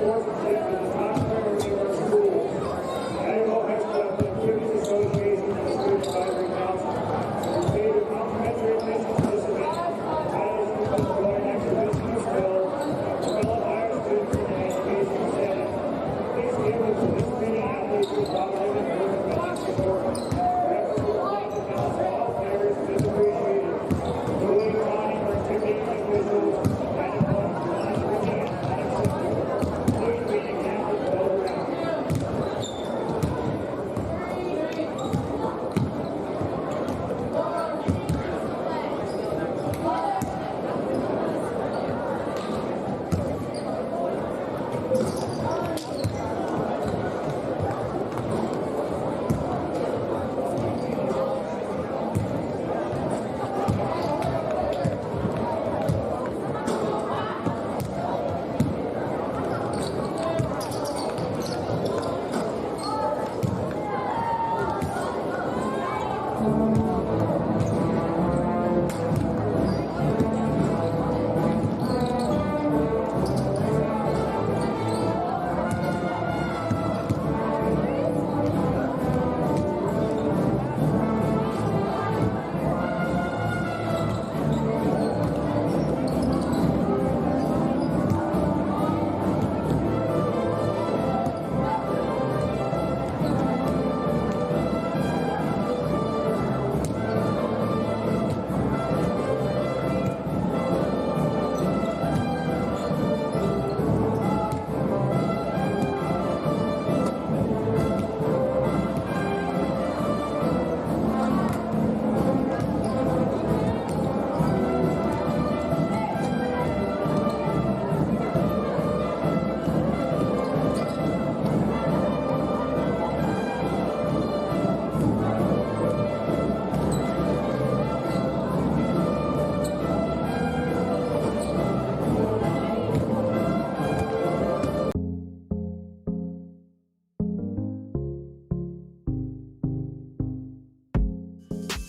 sports and safety is a top priority of our schools. Idaho High School Activities Association and the Student Advisory Council will pay the complimentary admission to this event. Iowa students will join exhibition skills to develop higher students in an education setting. Please give the participating athletes who dominated the event support. Your efforts will allow the council all players is appreciated. Including Ronnie, our ticketing officials,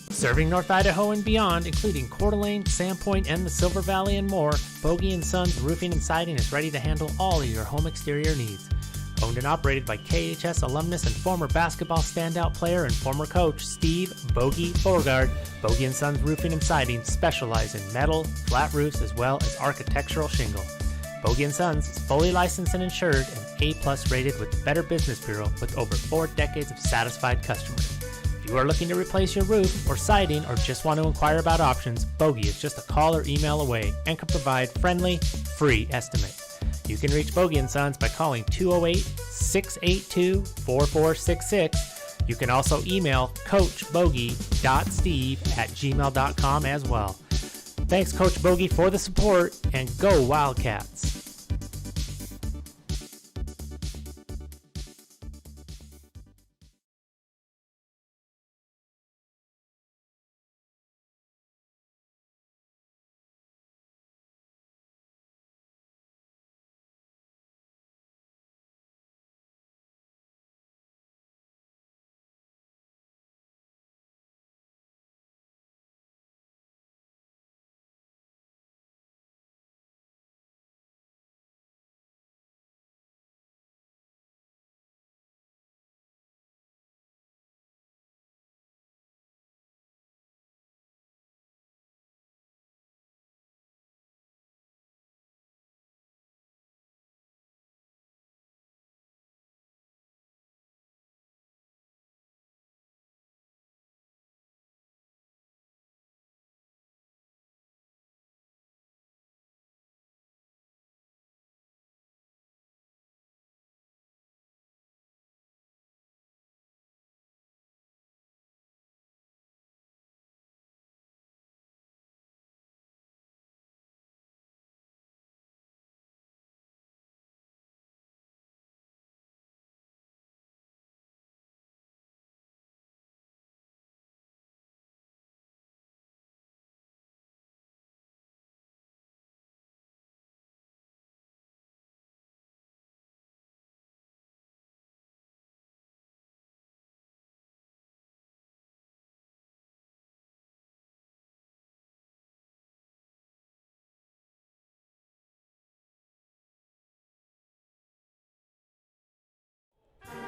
Serving North Idaho and beyond, including Coeur d'Alene, Sandpoint, and the Silver Valley and more, Bogie & Sons Roofing and Siding is ready to handle all of your home exterior needs. Owned and operated by KHS alumnus and former basketball standout player and former coach Steve Bogie Beauregard, Bogie & Sons Roofing and Siding specialize in metal, flat roofs, as well as architectural shingle. Bogie & Sons is fully licensed and insured and A+ rated with the Better Business Bureau with over 4 decades of satisfied customers. If you are looking to replace your roof or siding or just want to inquire about options, Bogie is just a call or email away and can provide friendly, free estimates. You can reach Bogie & Sons by calling 208-682-4466. You can also email coachbogie.steve@gmail.com as well. Thanks, Coach Bogie, for the support, and go Wildcats!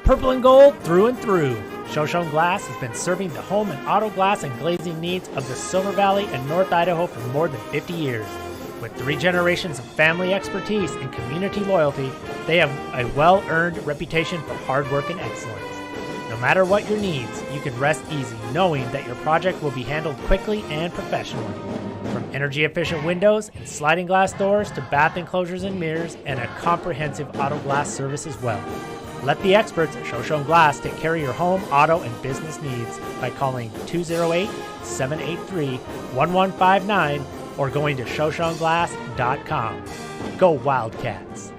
purple and gold through and through. Shoshone Glass has been serving the home and auto glass and glazing needs of the Silver Valley and North Idaho for more than 50 years. With 3 generations of family expertise and community loyalty, they have a well-earned reputation for hard work and excellence. No matter what your needs, you can rest easy knowing that your project will be handled quickly and professionally. From energy-efficient windows and sliding glass doors to bath enclosures and mirrors and a comprehensive auto glass service as well. Let the experts at Shoshone Glass take care of your home, auto, and business needs by calling 208-783-1159 or going to shoshoneglass.com. Go Wildcats!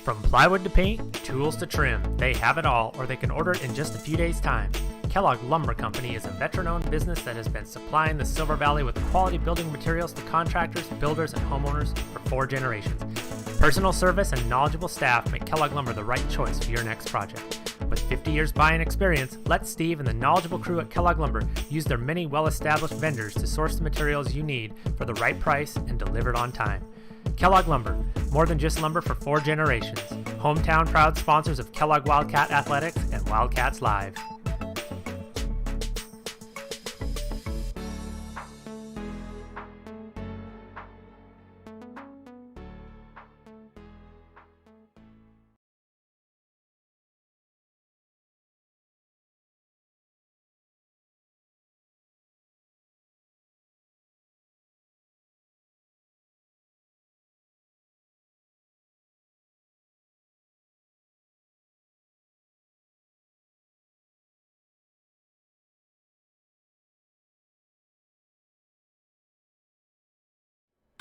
From plywood to paint, tools to trim, they have it all, or they can order it in just a few days' time. Kellogg Lumber Company is a veteran-owned business that has been supplying the Silver Valley with quality building materials to contractors, builders, and homeowners for 4 generations. Personal service and knowledgeable staff make Kellogg Lumber the right choice for your next project. With 50 years buying experience, let Steve and the knowledgeable crew at Kellogg Lumber use their many well-established vendors to source the materials you need for the right price and delivered on time. Kellogg Lumber, more than just lumber for 4 generations. Hometown proud sponsors of Kellogg Wildcat Athletics and Wildcats Live.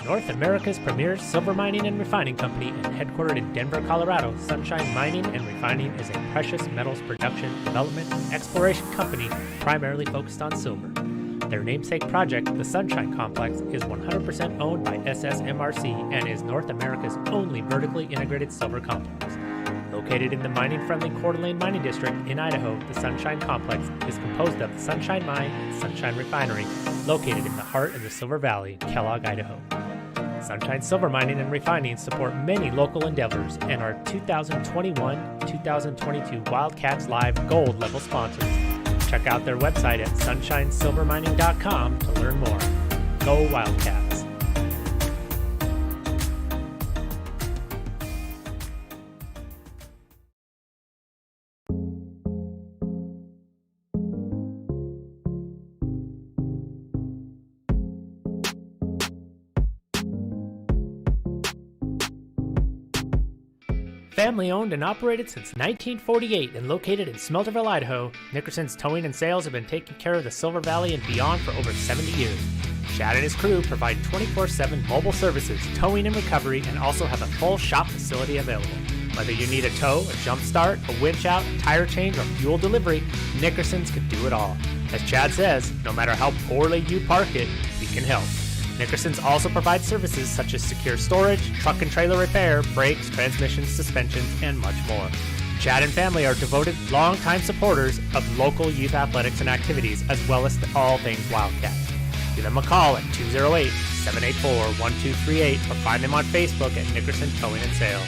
North America's premier silver mining and refining company and headquartered in Denver, Colorado, Sunshine Mining and Refining is a precious metals production, development, and exploration company primarily focused on silver. Their namesake project, the Sunshine Complex, is 100% owned by SSMRC and is North America's only vertically integrated silver complex. Located in the mining-friendly Coeur d'Alene Mining District in Idaho, the Sunshine Complex is composed of the Sunshine Mine and Sunshine Refinery, located in the heart of the Silver Valley, Kellogg, Idaho. Sunshine Silver Mining and Refining support many local endeavors and are 2021-2022 Wildcats Live Gold level sponsors. Check out their website at sunshinesilvermining.com to learn more. Go Wildcats! Family owned and operated since 1948 and located in Smelterville, Idaho, Nickerson's Towing and Sales have been taking care of the Silver Valley and beyond for over 70 years. Chad and his crew provide 24/7 mobile services, towing and recovery, and also have a full shop facility available. Whether you need a tow, a jump start, a winch out, a tire change, or fuel delivery, Nickerson's can do it all. As Chad says, no matter how poorly you park it, we can help. Nickerson's also provides services such as secure storage, truck and trailer repair, brakes, transmissions, suspensions, and much more. Chad and family are devoted, longtime supporters of local youth athletics and activities, as well as all things Wildcats. Give them a call at 208-784-1238 or find them on Facebook at Nickerson Towing and Sales.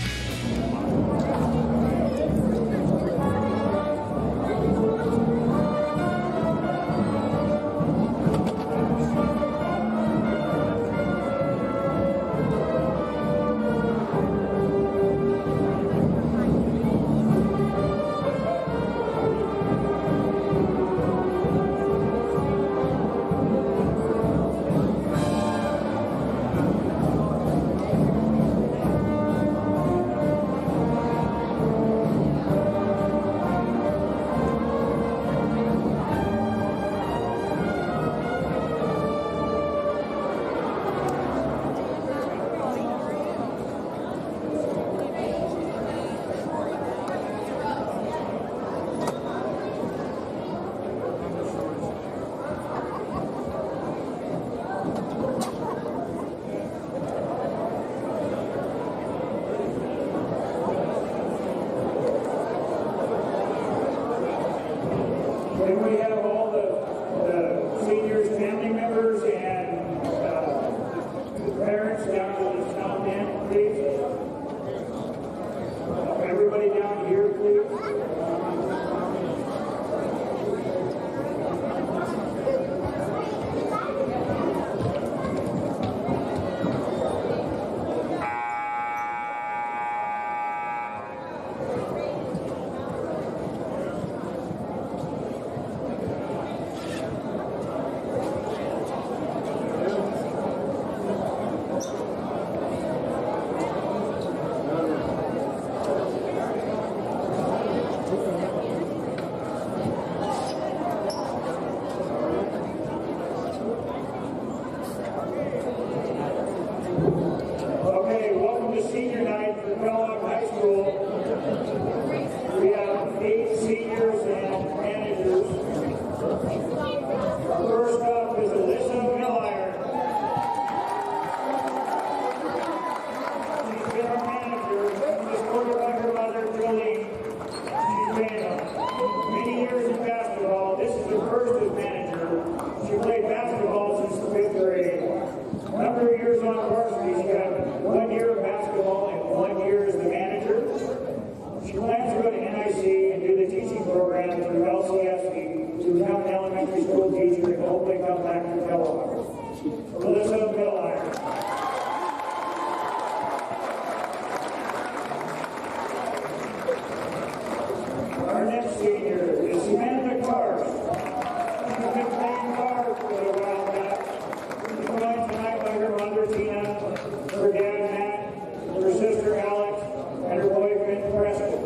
Then we have all the seniors, family members, and parents down to the south end, please. Everybody down here, please. Okay, welcome to senior night for Kellogg High School. We have 8 seniors and managers. First up is Alyssa Miller. She's been our manager. She's supported by her mother, Jolene. She's been many years in basketball. This is her first as manager. She played basketball since the 5th grade. A number of years on varsity. She got 1 year of basketball and 1 year as the manager. She plans to go to NIC and do the teaching program through LCSE to become an elementary school teacher and hopefully come back to Kellogg. Alyssa Miller. Our next senior is Samantha Carr. She's been playing cards for the Wildcats. She's joined tonight by her mother, Tina, her dad, Matt, her sister, Alex, and her boyfriend, Preston.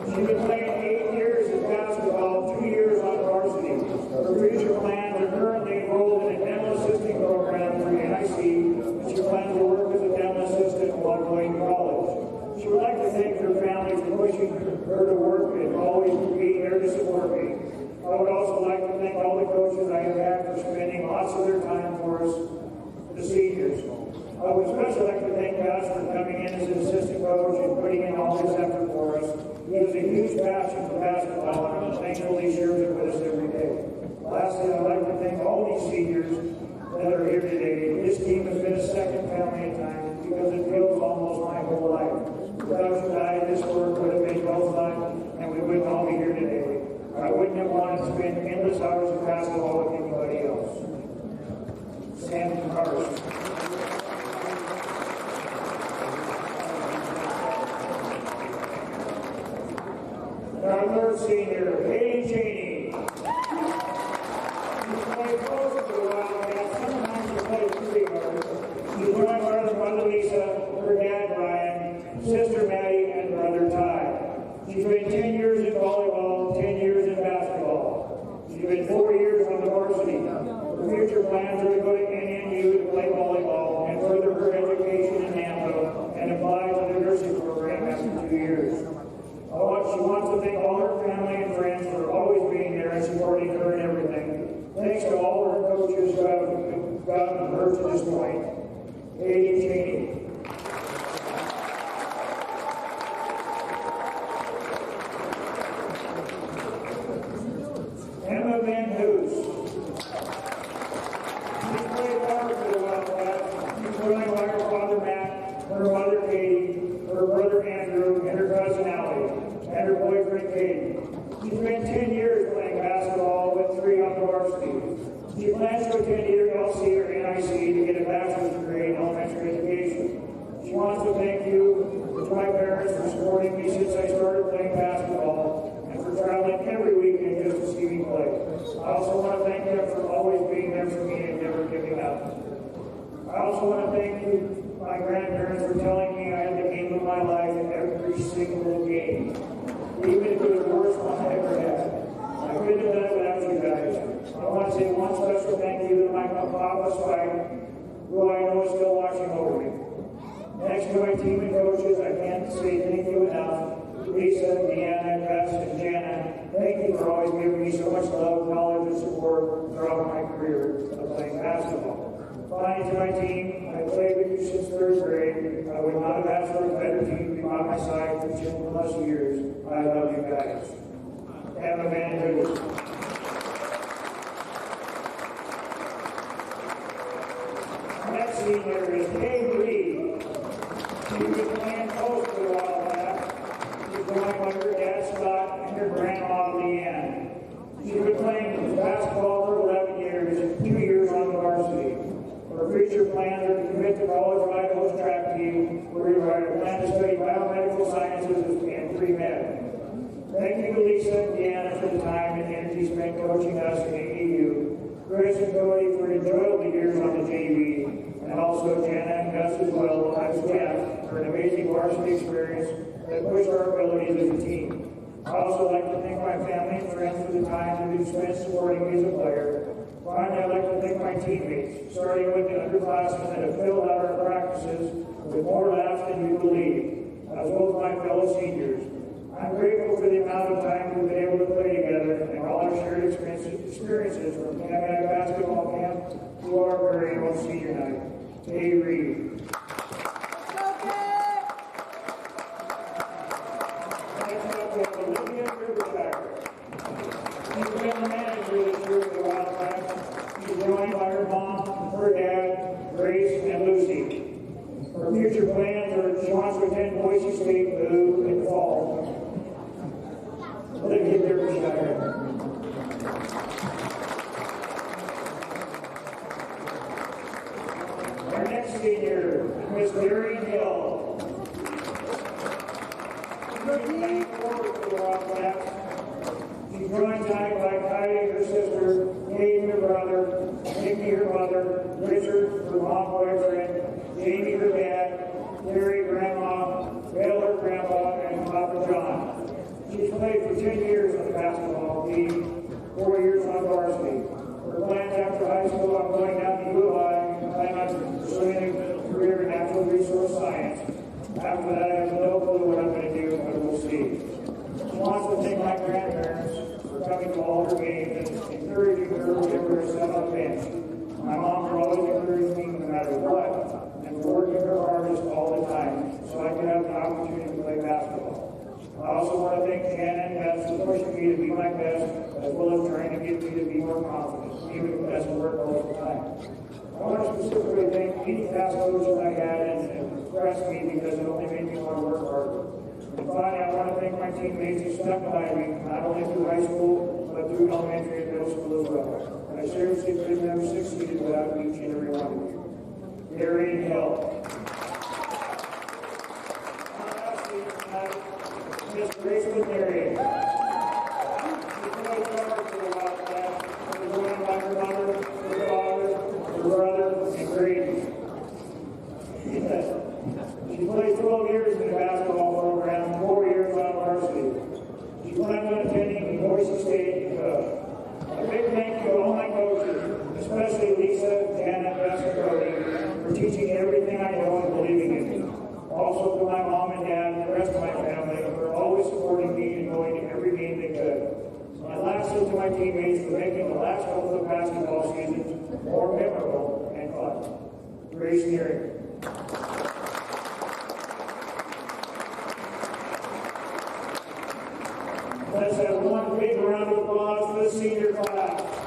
She's been playing 8 years of basketball, 2 years on varsity. Her future plans are currently enrolled in a dental assisting program through NIC, and she plans to work as a dental assistant while going to college. She would like to thank her family for pushing her to work and always being there to support me. I would also like to thank all the coaches I have had for spending lots of their time for us, the seniors. I would especially like to thank Josh for coming in as an assistant coach and putting in all his effort for us. He has a huge passion for basketball, and I'm thankful he shares it with us every day. Lastly, I'd like to thank all these seniors that are here today. This team has been a second family at times because it feels almost my whole life. Without you guys, this work would have been well done, and we wouldn't all be here today. I wouldn't have wanted to spend endless hours of basketball with anybody else. Sam Carson. Our third senior, Katie Cheney. She's played close to the Wildcats. Sometimes she plays pretty hard. She's joined by her mother Lisa, her dad Brian, sister Maddie, and brother Ty. She's been 10 years in volleyball, 10 years in basketball. She's been 4 years on the varsity. Her future plans are to go to NNU to play volleyball and further her education in Nashville and apply to the nursing program after 2 years. She wants to thank all her family and friends for always being there and supporting her in everything. Thanks to all her coaches who have gotten her to this point. Katie Cheney. Emma Van Hoos. She's played hard for the Wildcats. She's joined by her father Matt, her mother Katie, her brother Andrew, and her cousin Allie, and her boyfriend Katie. She's been 10 years playing basketball with 3 on the varsity. She plans to attend either LC or NIC to get a bachelor's degree in elementary education. She wants to thank you to my parents for supporting me since I started playing basketball and for traveling every weekend just to see me play. I also want to thank them for always being there for me and never giving up. I also want to thank you, my grandparents, for telling me I had the game of my life in every single game, even if it was the worst one I ever had. I couldn't have done it without you guys. I want to say one special thank you to my Papa Spike, who I know is still watching over me. Next to my team and coaches, I can't say thank you enough. Lisa, Deanna, Gus, and Jana, thank you for always giving me so much love, knowledge, and support throughout my career of playing basketball. Finally, to my team, I played with you since 3rd grade. I would not have asked for a better team to be by my side for 10+ years. I love you guys. Have a man. senior is Kay Reed. She was playing post for the Wildcats. She's going by her dad Scott and her grandma Leanne. She's been playing basketball for 11 years and 2 years on the varsity. Her future plans are to commit to College of Idaho's track team, where we plan to study biomedical sciences and pre-med. Thank you to Lisa and Deanna for the time and energy spent coaching us in AAU, Chris and Cody for enjoyable years on the JV, and also Jana and Gus as well as Jeff for an amazing varsity experience that pushed our abilities as a team. I also like to thank my family and friends for the time that we've spent supporting me as a player. Finally, I'd like to thank my teammates, starting with the underclassmen that have filled out our practices with more laughs than you believe, as well as my fellow seniors. I'm grateful for the amount of time we've been able to play together and all our shared experiences from Canada basketball camp to our very own senior night. Kay Reed. Next up, we have Olivia Riverside. She's been the manager this year for the Wildcats. She's joined by her mom, her dad, Grace, and Lucy. Her future plans are she wants to attend Boise State Blue in the fall. Olivia Riverside. Our next senior, Miss Darian Hill. She's playing forward for the Wildcats. She's joined tonight by Kylie, her sister, Kate, her brother, Nikki, her mother, Richard, her mom, boyfriend, Jamie, her dad, Terry, grandma, Bill, her grandpa, and Papa John. She's played for 10 years on the basketball team, 4 years on varsity. Her plans after high school, I'm going down to U High and plan on pursuing a career in natural resource science. After that, I have no clue what I'm going to do, but we'll see. She wants to thank my grandparents for coming to all her games and encouraging her whenever I sat on the bench. My mom for always encouraging me no matter what, and for working her hardest all the time so I could have the opportunity to play basketball. I also want to thank Jana and Beth for pushing me to be my best, as well as trying to get me to be more confident, even if it doesn't work all the time. I want to specifically thank each past coach that I had and impressed me because it only made me want to work harder. And finally, I want to thank my teammates who stuck by me, not only through high school, but through elementary and middle school as well. And I seriously could never succeeded without each and every one of you. Darian Hill. Miss Grace Marion. She's played hard for the Wildcats. She's joined by her mother, her father, her brother, and Grady. She played 12 years in the basketball program, 4 years on varsity. She plans on attending Boise State. A big thank you to all my coaches, especially Lisa, Janet, Bess, and Cody, for teaching everything I know and believing in me. Also to my mom and dad and the rest of my family for always supporting me and going to every game they could. And lastly to my teammates for making the last couple of basketball seasons more memorable and fun. Grace Neary. Let's have one big round of applause for the senior class.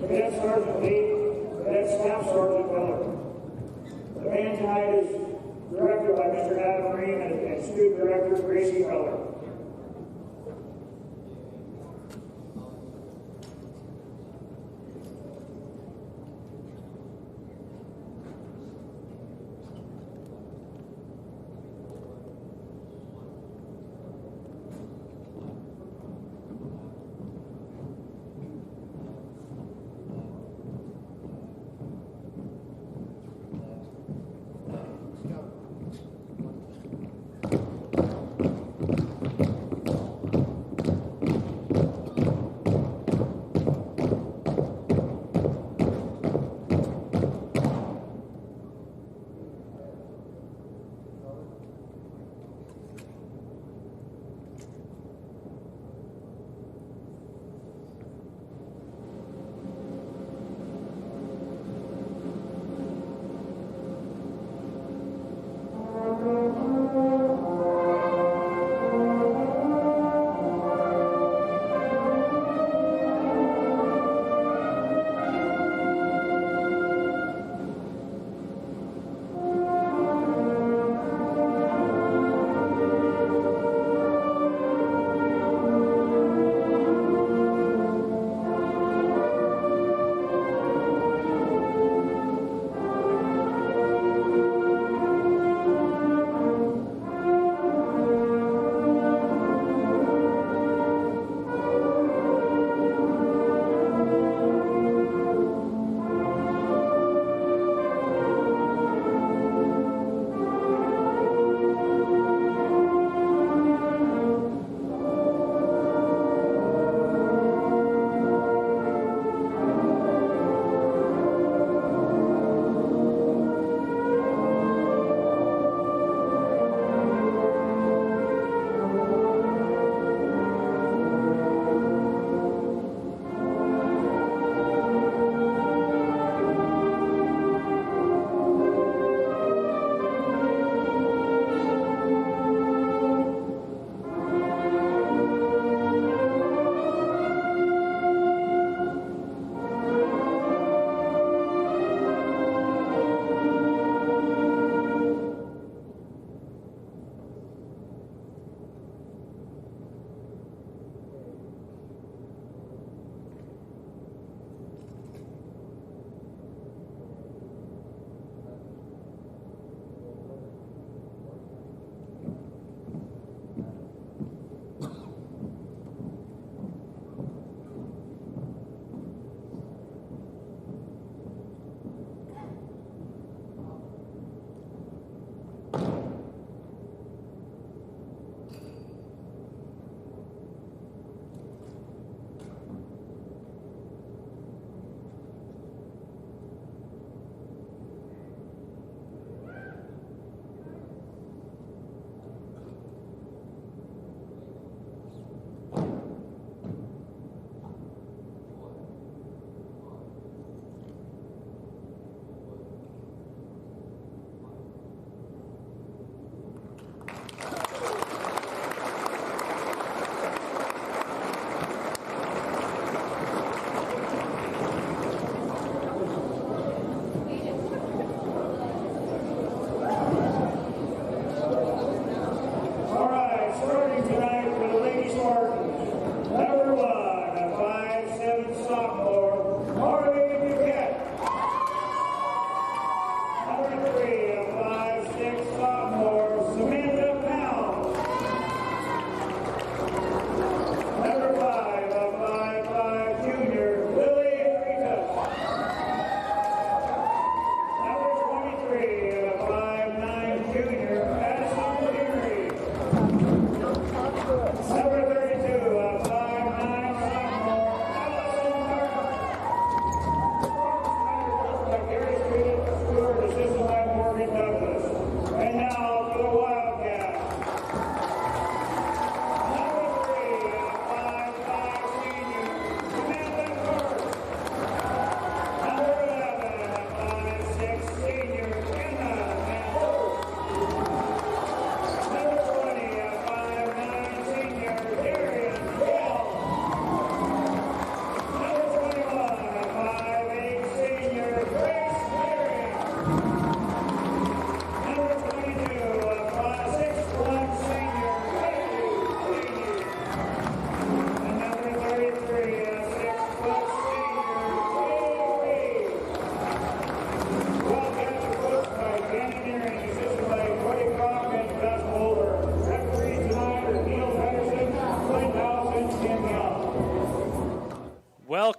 Cadet Sergeant Lee, Cadet Staff Sergeant Miller. The band tonight is directed by Mr. Adam Ream and Student Director Gracie Miller.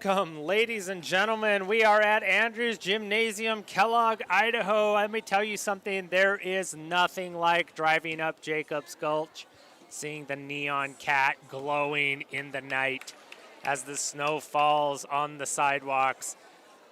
Welcome, ladies and gentlemen. We are at Andrews Gymnasium, Kellogg, Idaho. Let me tell you something. There is nothing like driving up Jacobs Gulch, seeing the neon cat glowing in the night as the snow falls on the sidewalks.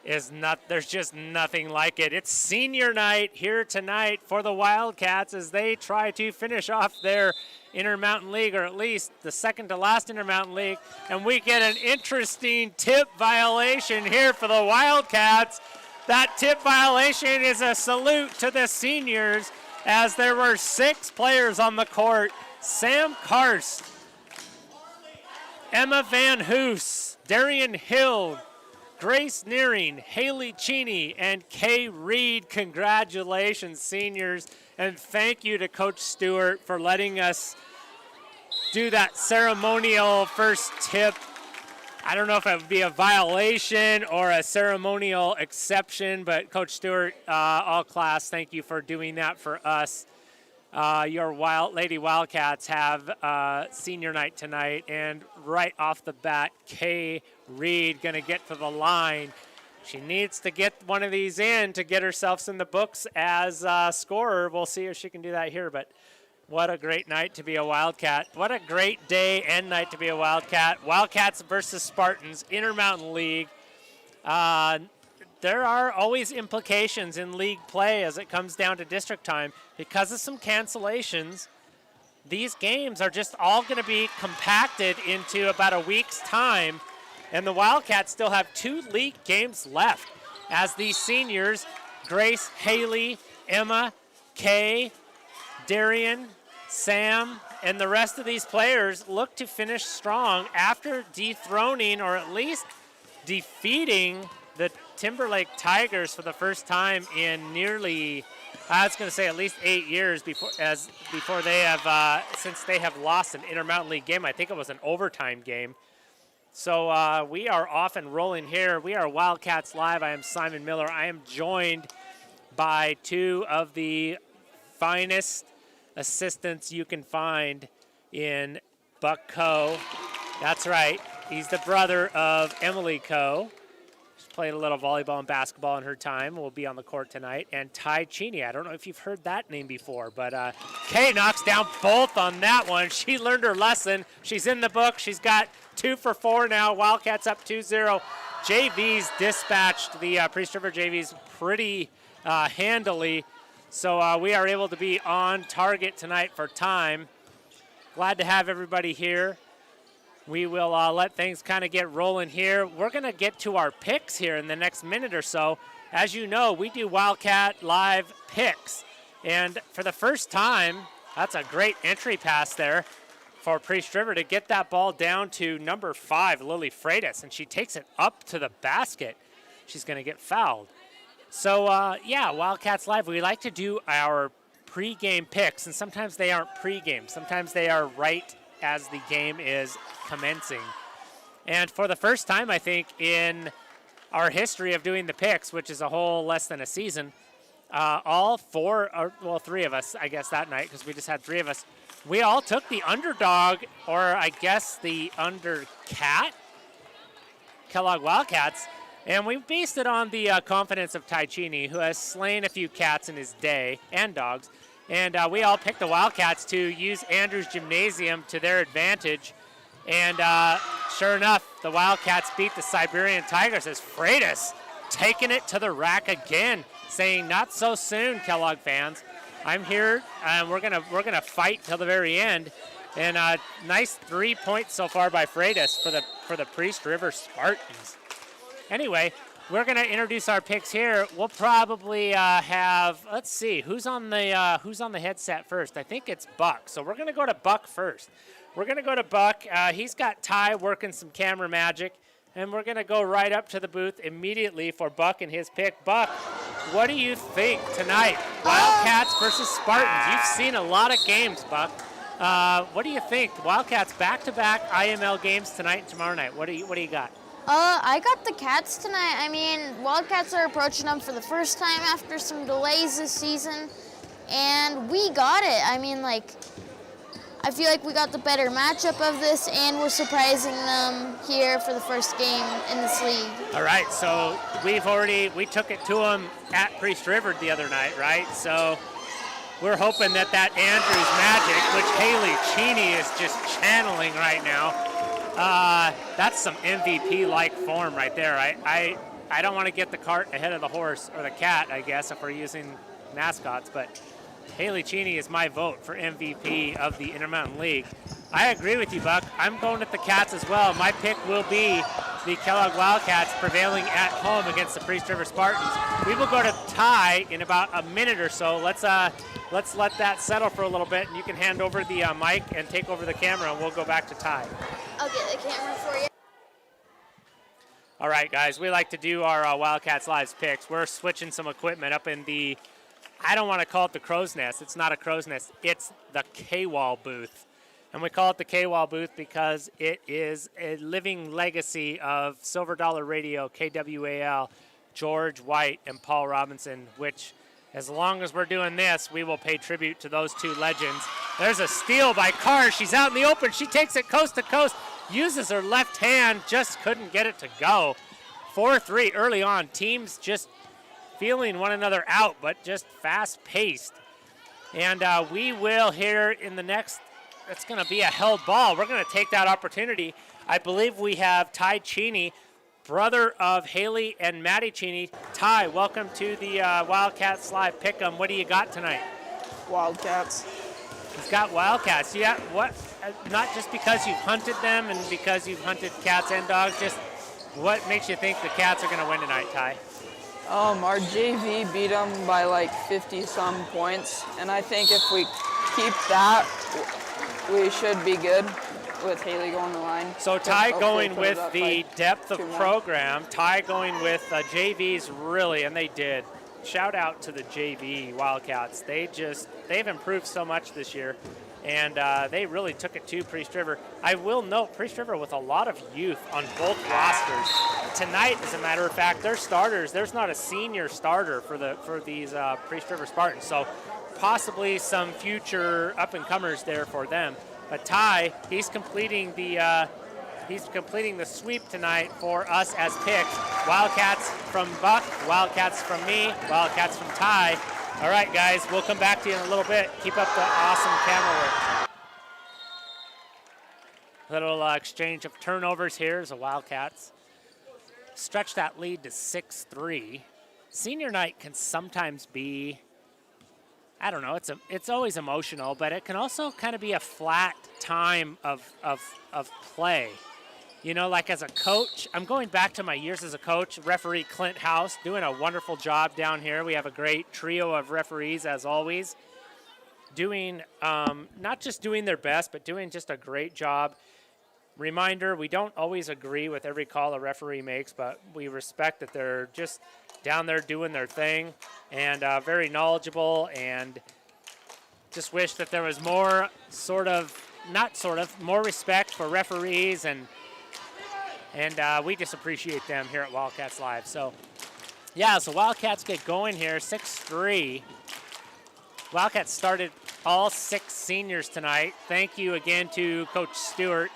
There's just nothing like it. It's senior night here tonight for the Wildcats as they try to finish off their Intermountain League, or at least the second to last Intermountain League. And we get an interesting tip violation here for the Wildcats. That tip violation is a salute to the seniors as there were 6 players on the court. Sam Karst, Emma Van Hoos, Darian Hill, Grace Nearing, Haley Cheney, and Kay Reed. Congratulations, seniors, and thank you to Coach Stewart for letting us do that ceremonial first tip. I don't know if it would be a violation or a ceremonial exception, but Coach Stewart, all class, thank you for doing that for us. Your Lady Wildcats have senior night tonight, and right off the bat, Kay Reed going to get to the line. She needs to get one of these in to get herself in the books as a scorer. We'll see if she can do that here, but what a great night to be a Wildcat. What a great day and night to be a Wildcat. Wildcats versus Spartans, Intermountain League. There are always implications in league play as it comes down to district time. Because of some cancellations, these games are just all going to be compacted into about a week's time, and the Wildcats still have 2 league games left as these seniors, Grace, Haley, Emma, Kay, Darian, Sam, and the rest of these players look to finish strong after dethroning, or at least defeating, the Timberlake Tigers for the first time in nearly, I was going to say at least 8 years before they have since they have lost an Intermountain League game. I think it was an overtime game. So we are off and rolling here. We are Wildcats Live. I am Simon Miller. I am joined by 2 of the finest assistants you can find in Buck Coe. That's right. He's the brother of Emily Coe. Played a little volleyball and basketball in her time. Will be on the court tonight. And Ty Cheney. I don't know if you've heard that name before, but Kay knocks down both on that one. She learned her lesson. She's in the book. She's got 2 for 4 now. Wildcats up 2-0. JV's dispatched the Priest River JV's pretty handily. So we are able to be on target tonight for time. Glad to have everybody here. We will let things kind of get rolling here. We're going to get to our picks here in the next minute or so. As you know, we do Wildcat Live picks. And for the first time, that's a great entry pass there for Priest River to get that ball down to number 5, Lily Freitas, and she takes it up to the basket. She's going to get fouled. So, yeah, Wildcats Live, we like to do our pregame picks, and sometimes they aren't pregame. Sometimes they are right as the game is commencing. And for the first time, I think, in our history of doing the picks, which is a whole less than a season, all 3 of us, I guess, that night, because we just had 3 of us, we all took the underdog, or I guess the undercat, Kellogg Wildcats, and we based it on the confidence of Ty Cheney, who has slain a few cats in his day, and dogs. And we all picked the Wildcats to use Andrews Gymnasium to their advantage. And sure enough, the Wildcats beat the Siberian Tigers as Freitas taking it to the rack again, saying, "Not so soon, Kellogg fans. I'm here, and we're gonna fight till the very end." And nice 3 points so far by Freitas for the Priest River Spartans. Anyway, we're going to introduce our picks here. We'll probably have, let's see, who's on the headset first? I think it's Buck. So we're going to go to Buck first. We're going to go to Buck. He's got Ty working some camera magic, and we're going to go right up to the booth immediately for Buck and his pick. Buck, what do you think tonight? Wildcats versus Spartans. You've seen a lot of games, Buck. What do you think? Wildcats back-to-back IML games tonight and tomorrow night. What do you got? I got the Cats tonight. I mean, Wildcats are approaching them for the first time after some delays this season, and we got it. I mean, like, I feel like we got the better matchup of this, and we're surprising them here for the first game in this league. All right, so we took it to them at Priest River the other night, right? So we're hoping that Andrews magic, which Haley Cheney is just channeling right now, that's some MVP-like form right there. I don't want to get the cart ahead of the horse, or the cat, I guess, if we're using mascots, but Haley Cheney is my vote for MVP of the Intermountain League. I agree with you, Buck. I'm going with the Cats as well. My pick will be the Kellogg Wildcats prevailing at home against the Priest River Spartans. We will go to tie in about a minute or so. Let's let that settle for a little bit, and you can hand over the mic and take over the camera, and we'll go back to tie. I'll get the camera for you. All right, guys, we like to do our Wildcats Live picks. We're switching some equipment up in the, I don't want to call it the crow's nest. It's not a crow's nest. It's the K-Wall booth. And we call it the K-Wall booth because it is a living legacy of Silver Dollar Radio, KWAL, George White, and Paul Robinson, which, as long as we're doing this, we will pay tribute to those two legends. There's a steal by Carr. She's out in the open. She takes it coast to coast, uses her left hand, just couldn't get it to go. 4-3 early on. Teams just feeling one another out, but just fast-paced. And we will here in the next, it's going to be a held ball. We're going to take that opportunity. I believe we have Ty Cheney, brother of Haley and Maddie Cheney. Ty, welcome to the Wildcats Live Pick'em. What do you got tonight? Wildcats. He's got Wildcats. Yeah, what? Not just because you've hunted them and because you've hunted cats and dogs, just what makes you think the Cats are going to win tonight, Ty? Our JV beat them by like 50-some points, and I think if we keep that, we should be good with Haley going the line. So Ty going with the depth of program, Ty going with JVs really, and they did. Shout out to the JV Wildcats. They've improved so much this year, and they really took it to Priest River. I will note Priest River with a lot of youth on both rosters. Tonight, as a matter of fact, their starters, there's not a senior starter for these Priest River Spartans, so possibly some future up-and-comers there for them. But Ty, he's completing the sweep tonight for us as picks. Wildcats from Buck, Wildcats from me, Wildcats from Ty. All right, guys, we'll come back to you in a little bit. Keep up the awesome camera work. Little exchange of turnovers here as the Wildcats stretch that lead to 6-3. Senior night can sometimes be, I don't know, it's always emotional, but it can also kind of be a flat time of play. You know, like as a coach, I'm going back to my years as a coach, referee Clint House, doing a wonderful job down here. We have a great trio of referees, as always, doing, not just doing their best, but doing just a great job. Reminder, we don't always agree with every call a referee makes, but we respect that they're just down there doing their thing and very knowledgeable, and just wish that there was more more respect for referees, and we just appreciate them here at Wildcats Live. So, yeah, so Wildcats get going here, 6-3. Wildcats started all 6 seniors tonight. Thank you again to Coach Stewart,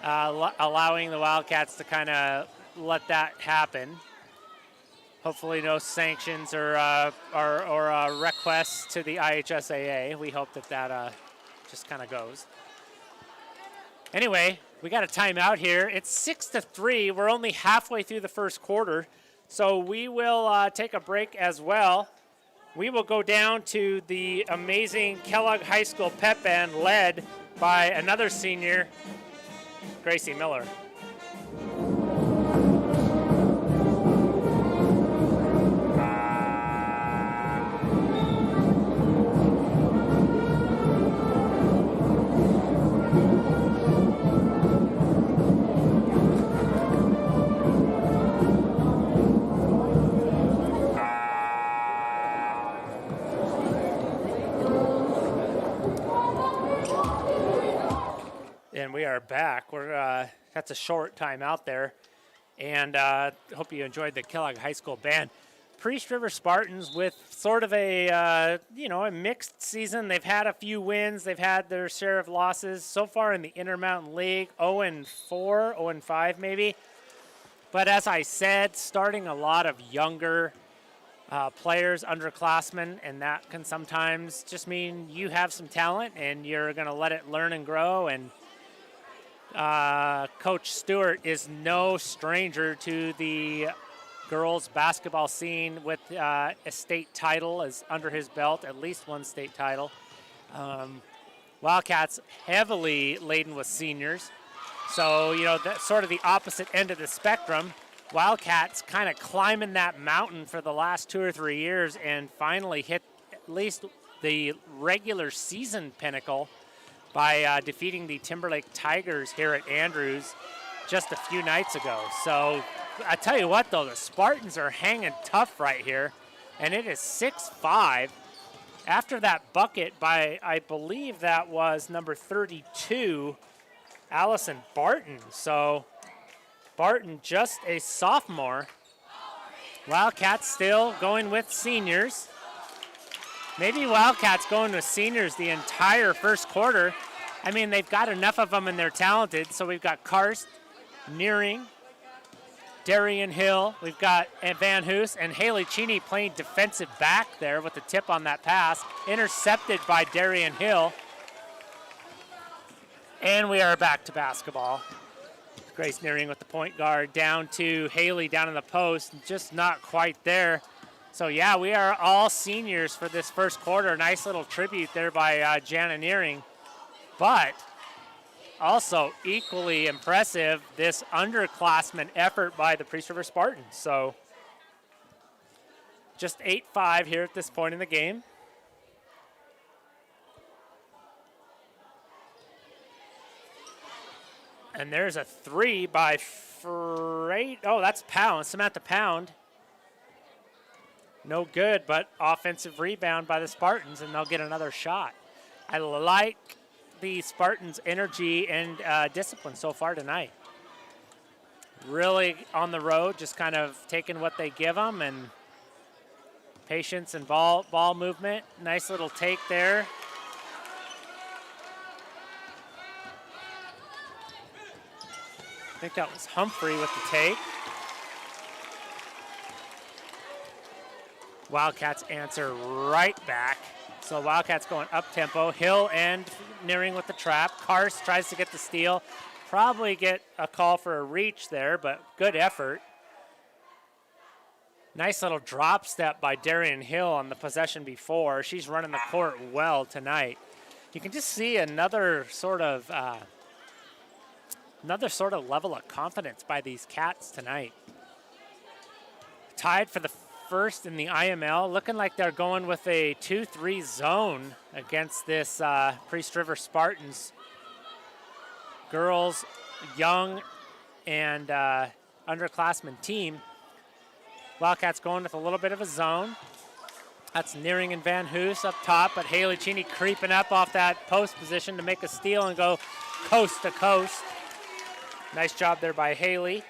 allowing the Wildcats to kind of let that happen. Hopefully no sanctions or requests to the IHSAA. We hope that just kind of goes. Anyway, we got a timeout here. It's 6-3. We're only halfway through the first quarter, so we will take a break as well. We will go down to the amazing Kellogg High School pep band led by another senior, Gracie Miller. And we are back. That's a short time out there, and hope you enjoyed the Kellogg High School band. Priest River Spartans with sort of a a mixed season. They've had a few wins. They've had their share of losses. So far in the Intermountain League, 0-4, 0-5 maybe. But as I said, starting a lot of younger players, underclassmen, and that can sometimes just mean you have some talent and you're going to let it learn and grow. And Coach Stewart is no stranger to the girls basketball scene with a state title is under his belt, at least one state title. Wildcats heavily laden with seniors. So, that's sort of the opposite end of the spectrum. Wildcats kind of climbing that mountain for the last 2 or 3 years and finally hit at least the regular season pinnacle by defeating the Timberlake Tigers here at Andrews just a few nights ago. So I tell you what, though, the Spartans are hanging tough right here, and it is 6-5. After that bucket by, I believe that was number 32, Allison Barton. So Barton, just a sophomore. Wildcats still going with seniors. Maybe Wildcats going with seniors the entire first quarter. I mean, they've got enough of them and they're talented. So we've got Karst, Nearing, Darian Hill. We've got Van Hoos and Haley Cheney playing defensive back there with the tip on that pass. Intercepted by Darian Hill. And we are back to basketball. Grace Nearing with the point guard down to Haley down in the post, just not quite there. So yeah, we are all seniors for this first quarter. Nice little tribute there by Jana Nearing. But also equally impressive, this underclassmen effort by the Priest River Spartans. So just 8-5 here at this point in the game. And there's a three by Freight. Oh, that's Pound, Samantha Pound. No good, but offensive rebound by the Spartans, and they'll get another shot. I like the Spartans' energy and discipline so far tonight. Really on the road, just kind of taking what they give them, and patience and ball movement. Nice little take there. I think that was Humphrey with the take. Wildcats answer right back. So Wildcats going up-tempo. Hill and Nearing with the trap. Karst tries to get the steal. Probably get a call for a reach there, but good effort. Nice little drop step by Darian Hill on the possession before. She's running the court well tonight. You can just see another sort of level of confidence by these Cats tonight. Tied for the first in the IML, looking like they're going with a 2-3 zone against this Priest River Spartans. Girls, young, and underclassmen team. Wildcats going with a little bit of a zone. That's Nearing and Van Hoos up top, but Haley Cheney creeping up off that post position to make a steal and go coast to coast. Nice job there by Haley.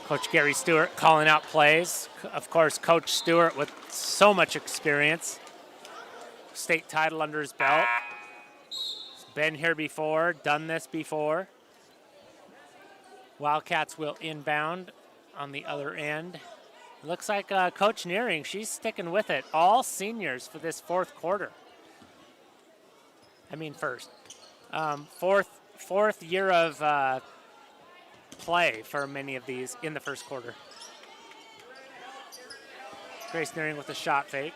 Coach Gary Stewart calling out plays. Of course, Coach Stewart with so much experience. State title under his belt. He's been here before, done this before. Wildcats will inbound on the other end. Looks like Coach Nearing, she's sticking with it. All seniors for this fourth quarter. Fourth year of play for many of these in the first quarter. Grace Nearing with a shot fake.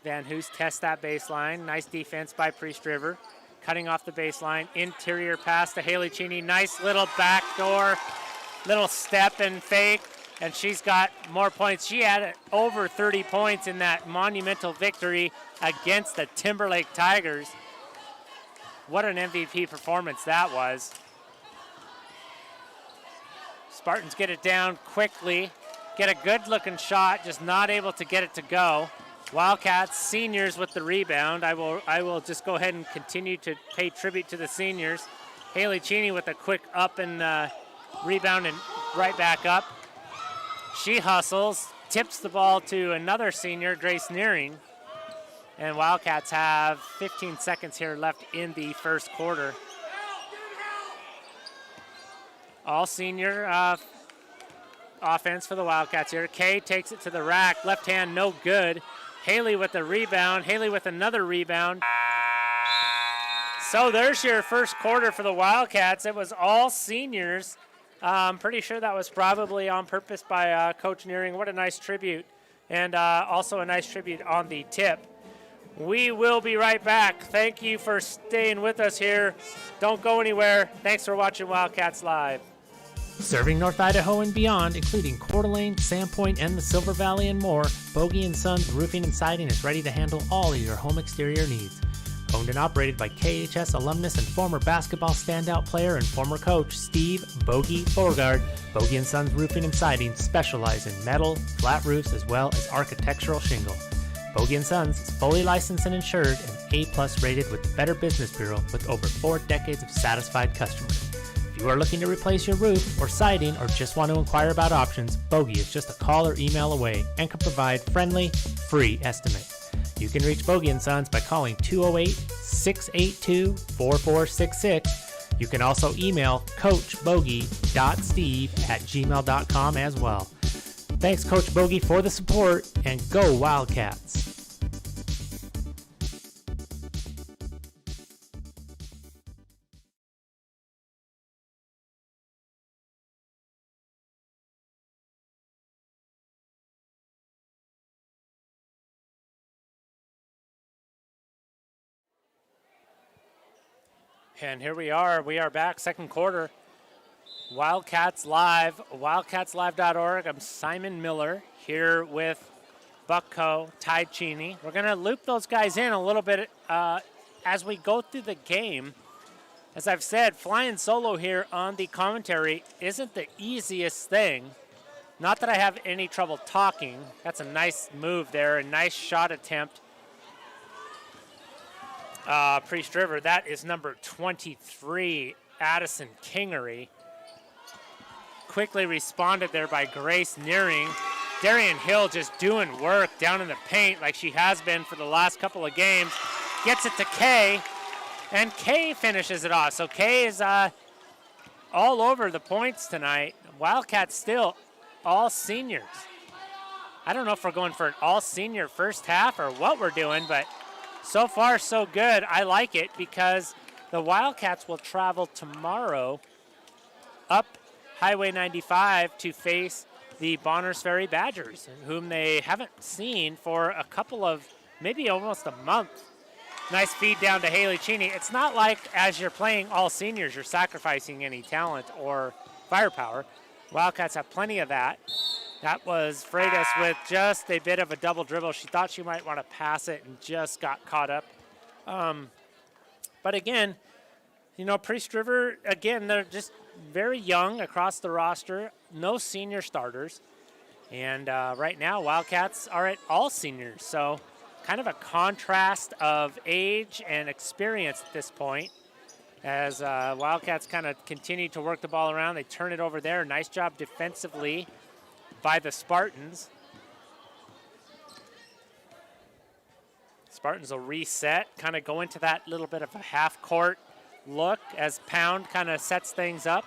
Van Hoos tests that baseline. Nice defense by Priest River. Cutting off the baseline. Interior pass to Haley Cheney. Nice little backdoor, little step and fake. And she's got more points. She had over 30 points in that monumental victory against the Timberlake Tigers. What an MVP performance that was. Spartans get it down quickly, get a good-looking shot, just not able to get it to go. Wildcats, seniors with the rebound. I will just go ahead and continue to pay tribute to the seniors. Haley Cheney with a quick up and rebound and right back up. She hustles, tips the ball to another senior, Grace Nearing. And Wildcats have 15 seconds here left in the first quarter. All senior offense for the Wildcats here. Kay takes it to the rack. Left hand, no good. Haley with the rebound. Haley with another rebound. So there's your first quarter for the Wildcats. It was all seniors. I'm pretty sure that was probably on purpose by Coach Nearing. What a nice tribute. And also a nice tribute on the tip. We will be right back. Thank you for staying with us here. Don't go anywhere. Thanks for watching Wildcats Live. Serving North Idaho and beyond, including Coeur d'Alene, Sandpoint, and the Silver Valley and more, Bogie & Sons Roofing and Siding is ready to handle all of your home exterior needs. Owned and operated by KHS alumnus and former basketball standout player and former coach Steve Bogie Beauregard, Bogie & Sons Roofing and Siding specialize in metal, flat roofs, as well as architectural shingle. Bogie & Sons is fully licensed and insured and A+ rated with the Better Business Bureau with over 4 decades of satisfied customers. If you are looking to replace your roof or siding or just want to inquire about options, Bogie is just a call or email away and can provide friendly, free estimates. You can reach Bogie & Sons by calling 208-682-4466. You can also email coachbogie.steve@gmail.com as well. Thanks, Coach Bogie, for the support, and go Wildcats! And here we are back, second quarter. Wildcats Live, wildcatslive.org. I'm Simon Miller here with Buckco, Ty Cheney. We're going to loop those guys in a little bit as we go through the game. As I've said, flying solo here on the commentary isn't the easiest thing. Not that I have any trouble talking. That's a nice move there, a nice shot attempt. Priest River, that is number 23, Addison Kingery. Quickly responded there by Grace Nearing. Darian Hill just doing work down in the paint like she has been for the last couple of games. Gets it to Kay, and Kay finishes it off. So Kay is all over the points tonight. Wildcats still all seniors. I don't know if we're going for an all-senior first half or what we're doing, but so far, so good. I like it because the Wildcats will travel tomorrow up Highway 95 to face the Bonners Ferry Badgers, whom they haven't seen for a couple of, maybe almost a month. Nice feed down to Haley Cheney. It's not like as you're playing all seniors, you're sacrificing any talent or firepower. Wildcats have plenty of that. That was Freitas with just a bit of a double dribble. She thought she might want to pass it and just got caught up. But again, you know, Priest River, again, they're just very young across the roster. No senior starters. And right now, Wildcats are at all seniors. So kind of a contrast of age and experience at this point. As Wildcats kind of continue to work the ball around. They turn it over there. Nice job defensively by the Spartans. Spartans will reset, kind of go into that little bit of a half-court look as Pound kind of sets things up.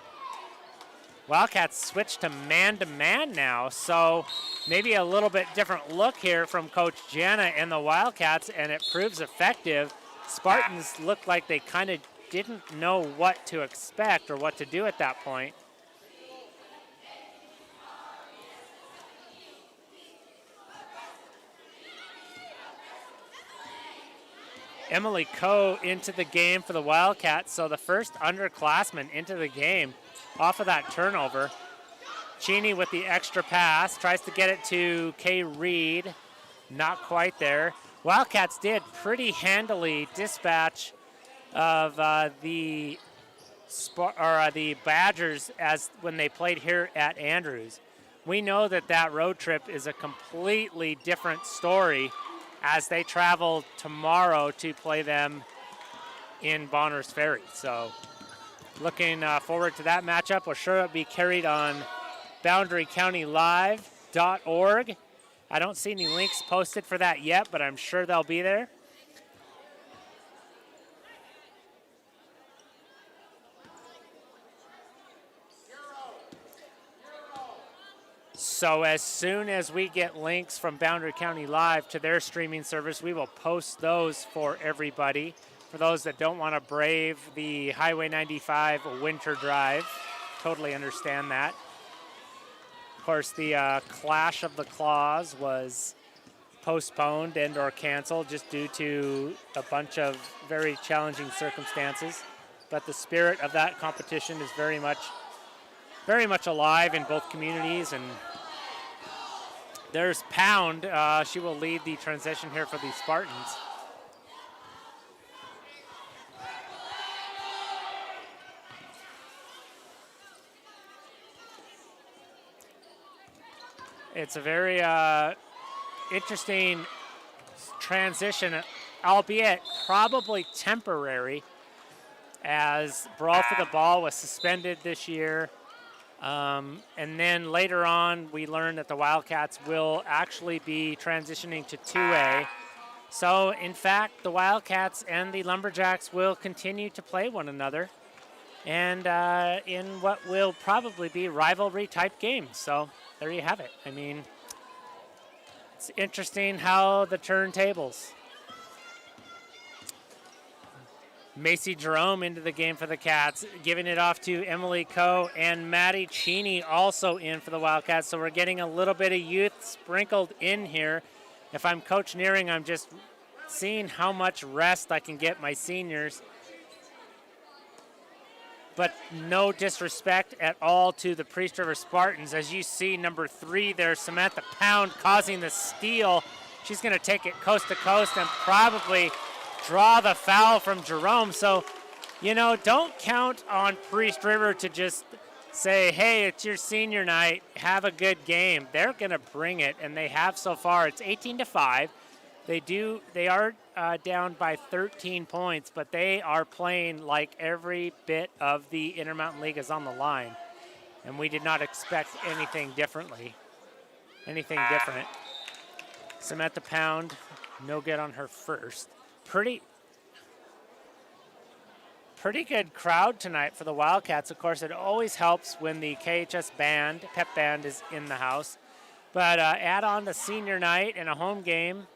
Wildcats switch to man-to-man now, so maybe a little bit different look here from Coach Jana and the Wildcats, and it proves effective. Spartans looked like they kind of didn't know what to expect or what to do at that point. Emily Coe into the game for the Wildcats, so the first underclassman into the game off of that turnover. Cheney with the extra pass, tries to get it to Kay Reed, not quite there. Wildcats did pretty handily dispatch of the Badgers as when they played here at Andrews. We know that that road trip is a completely different story as they travel tomorrow to play them in Bonners Ferry. So Looking forward to that matchup. We'll sure be carried on boundarycountylive.org. I don't see any links posted for that yet, but I'm sure they'll be there. So as soon as we get links from Boundary County Live to their streaming service, we will post those for everybody. For those that don't want to brave the Highway 95 winter drive, totally understand that. Of course, the Clash of the Claws was postponed and or canceled just due to a bunch of very challenging circumstances. But the spirit of that competition is very much alive in both communities. And there's Pound. She will lead the transition here for the Spartans. It's a very interesting transition, albeit probably temporary, as Brawl for the Ball was suspended this year. And then later on, we learned that the Wildcats will actually be transitioning to 2A. So, in fact, the Wildcats and the Lumberjacks will continue to play one another, and in what will probably be rivalry-type games. So, there you have it. I mean, it's interesting how the turntables. Macy Jerome into the game for the Cats, giving it off to Emily Coe, and Maddie Cheney also in for the Wildcats. So we're getting a little bit of youth sprinkled in here. If I'm Coach Nearing, I'm just seeing how much rest I can get my seniors. But no disrespect at all to the Priest River Spartans. As you see, number 3 there, Samantha Pound, causing the steal. She's going to take it coast to coast and probably draw the foul from Jerome. So, you know, don't count on Priest River to just say, hey, it's your senior night, have a good game. They're going to bring it, and they have so far. It's 18-5. They are down by 13 points, but they are playing like every bit of the Intermountain League is on the line. And we did not expect anything different. Samantha Pound, no good on her first. Pretty good crowd tonight for the Wildcats. Of course, it always helps when the KHS band, pep band, is in the house. But add on the senior night and a home game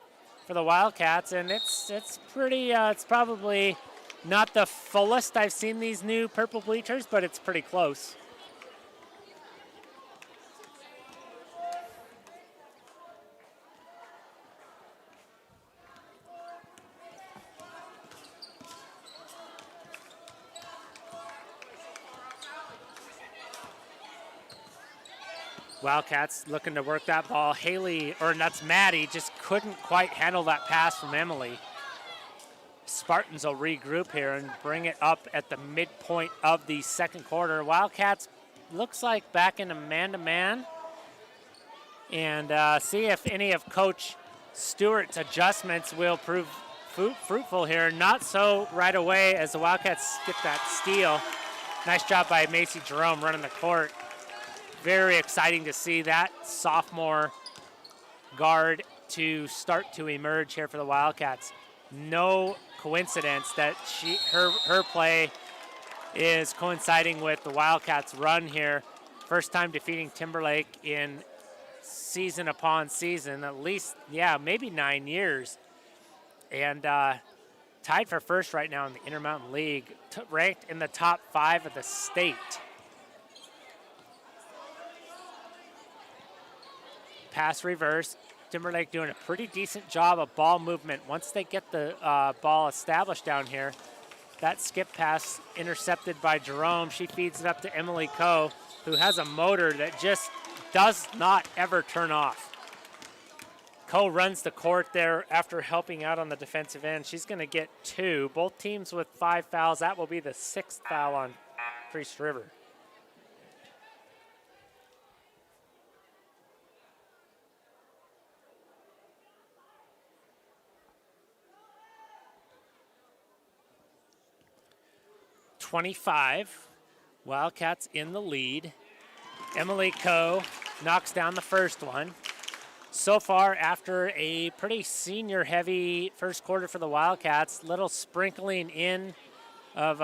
for the Wildcats, and it's pretty. It's probably not the fullest I've seen these new purple bleachers, but it's pretty close. Wildcats looking to work that ball. That's Maddie, just couldn't quite handle that pass from Emily. Spartans will regroup here and bring it up at the midpoint of the second quarter. Wildcats looks like back in a man-to-man. And see if any of Coach Stewart's adjustments will prove fruitful here. Not so right away as the Wildcats get that steal. Nice job by Macy Jerome running the court. Very exciting to see that sophomore guard to start to emerge here for the Wildcats. No coincidence that her play is coinciding with the Wildcats' run here. First time defeating Timberlake in season upon season, at least, maybe 9 years. And tied for first right now in the Intermountain League, ranked in the top 5 of the state. Pass reverse. Timberlake doing a pretty decent job of ball movement. Once they get the ball established down here, that skip pass intercepted by Jerome. She feeds it up to Emily Coe, who has a motor that just does not ever turn off. Coe runs the court there after helping out on the defensive end. She's going to get 2. Both teams with 5 fouls. That will be the 6th foul on Priest River. Wildcats in the lead. Emily Coe knocks down the first one. So far, after a pretty senior-heavy first quarter for the Wildcats, little sprinkling in of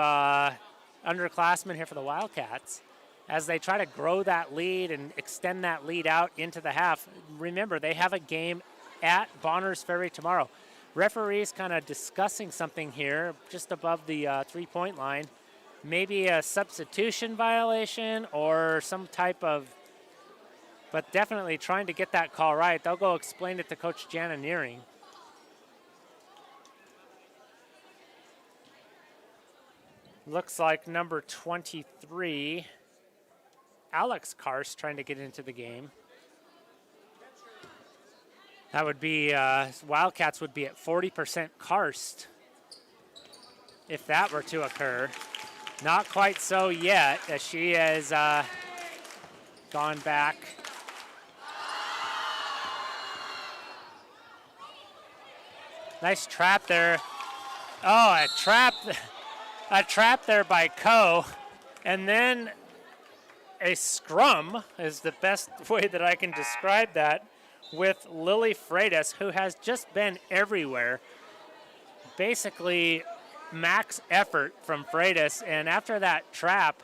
underclassmen here for the Wildcats as they try to grow that lead and extend that lead out into the half. Remember, they have a game at Bonners Ferry tomorrow. Referees kind of discussing something here just above the three-point line. Maybe a substitution violation or some type of, but definitely trying to get that call right. They'll go explain it to Coach Jana Nearing. Looks like number 23, Alex Karst, trying to get into the game. That would be, Wildcats would be at 40% Karst if that were to occur. Not quite so yet, as she has gone back. Nice trap there. Oh, a trap there by Coe. And then a scrum is the best way that I can describe that, with Lily Freitas, who has just been everywhere. Basically, max effort from Freitas, and after that trap,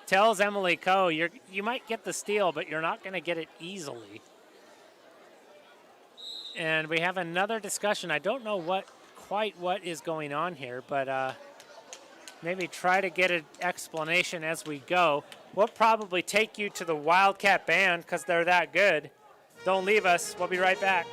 tells Emily Coe, you might get the steal, but you're not going to get it easily. And we have another discussion. I don't know quite what is going on here, but maybe try to get an explanation as we go. We'll probably take you to the Wildcat band because they're that good. Don't leave us. We'll be right back.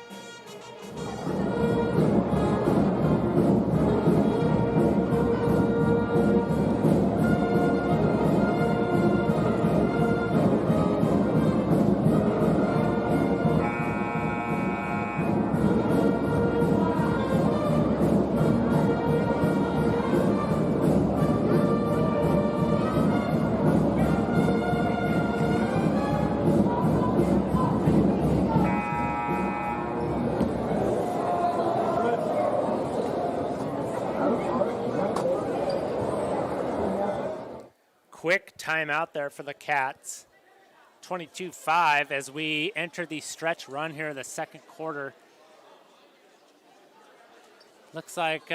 Quick timeout there for the Cats. 22-5 as we enter the stretch run here in the second quarter. Looks like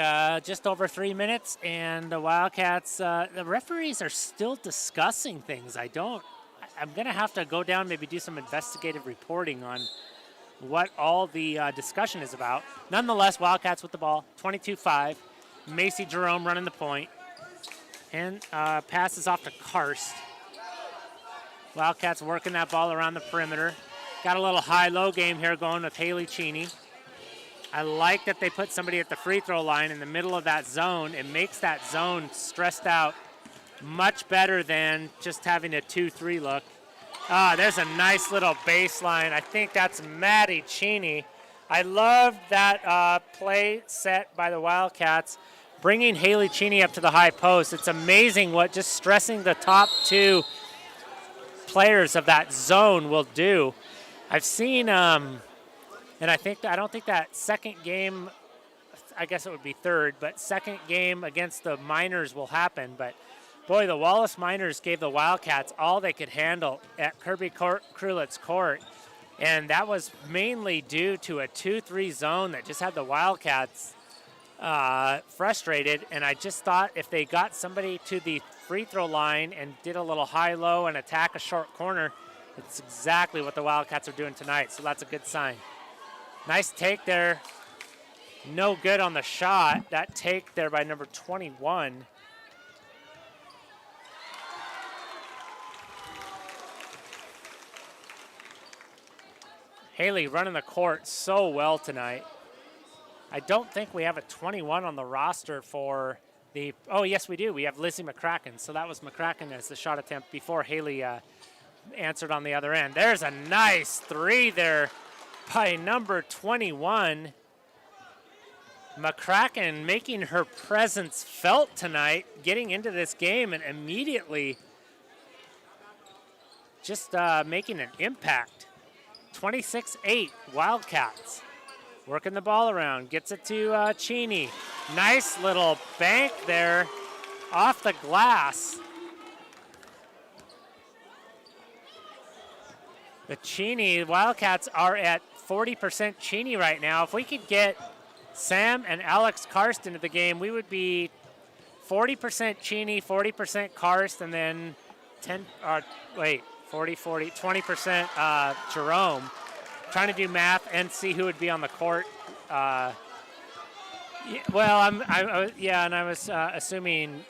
just over 3 minutes, and the Wildcats, the referees are still discussing things. I'm going to have to go down, maybe do some investigative reporting on what all the discussion is about. Nonetheless, Wildcats with the ball, 22-5. Macy Jerome running the point. And passes off to Karst. Wildcats working that ball around the perimeter. Got a little high-low game here going with Haley Cheney. I like that they put somebody at the free throw line in the middle of that zone. It makes that zone stressed out much better than just having a 2-3 look. There's a nice little baseline. I think that's Maddie Cheney. I love that play set by the Wildcats, bringing Haley Cheney up to the high post. It's amazing what just stressing the top two players of that zone will do. I've seen, and I don't think that second game, I guess it would be third, but second game against the Miners will happen. But boy, the Wallace Miners gave the Wildcats all they could handle at Kirby Krulitz Court. And that was mainly due to a 2-3 zone that just had the Wildcats frustrated, and I just thought if they got somebody to the free throw line and did a little high-low and attack a short corner, it's exactly what the Wildcats are doing tonight, so that's a good sign. Nice take there. No good on the shot. That take there by number 21. Haley running the court so well tonight. I don't think we have a 21 on the roster for the, oh yes we do. We have Lizzie McCracken. So that was McCracken as the shot attempt before Haley answered on the other end. There's a nice three there by number 21. McCracken making her presence felt tonight, getting into this game and immediately just making an impact. 26-8 Wildcats. Working the ball around, gets it to Cheney. Nice little bank there off the glass. The Cheney Wildcats are at 40% Cheney right now. If we could get Sam and Alex Karst into the game, we would be 40% Cheney, 40% Karst, and then 20% Jerome. Trying to do math and see who would be on the court. I was assuming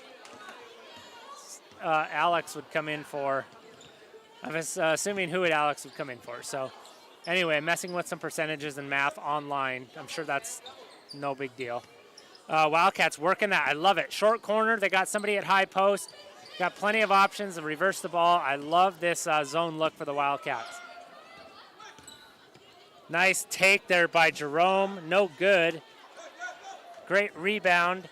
Alex would come in for. I was assuming who Alex would come in for. So, anyway, messing with some percentages and math online. I'm sure that's no big deal. Wildcats working that. I love it. Short corner. They got somebody at high post. Got plenty of options to reverse the ball. I love this zone look for the Wildcats. Nice take there by Jerome. No good. Great rebound.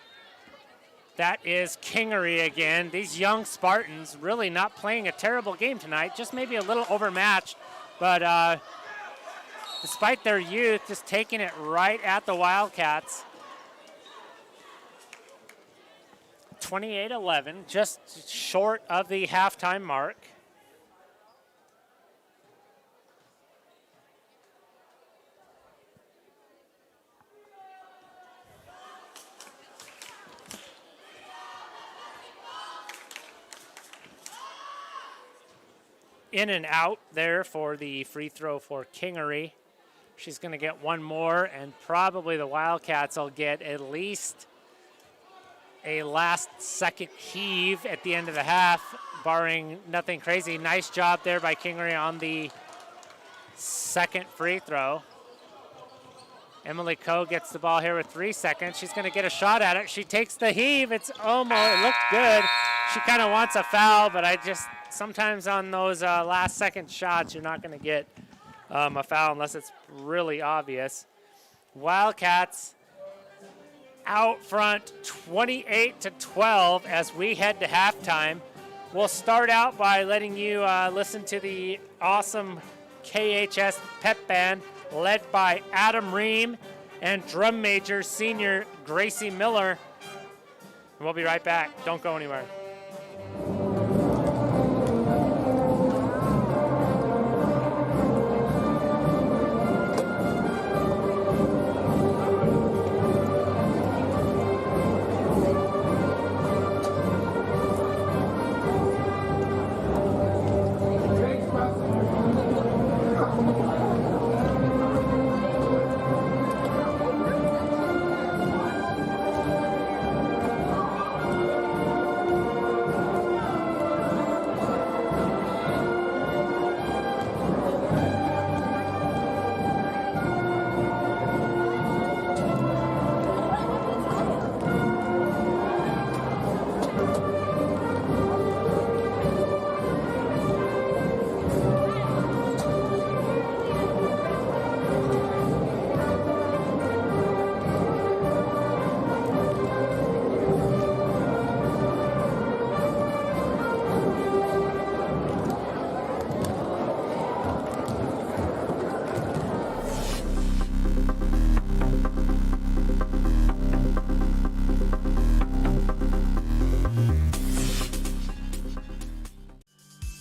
That is Kingery again. These young Spartans really not playing a terrible game tonight. Just maybe a little overmatched. But despite their youth, just taking it right at the Wildcats. 28-11, just short of the halftime mark. In and out there for the free throw for Kingery. She's going to get one more, and probably the Wildcats will get at least a last-second heave at the end of the half, barring nothing crazy. Nice job there by Kingery on the second free throw. Emily Coe gets the ball here with 3 seconds. She's going to get a shot at it. She takes the heave. It looked good. She kind of wants a foul, but sometimes on those last-second shots, you're not going to get a foul unless it's really obvious. Wildcats out front 28-12 as we head to halftime. We'll start out by letting you listen to the awesome KHS pep band led by Adam Ream and drum major senior Gracie Miller. And we'll be right back. Don't go anywhere.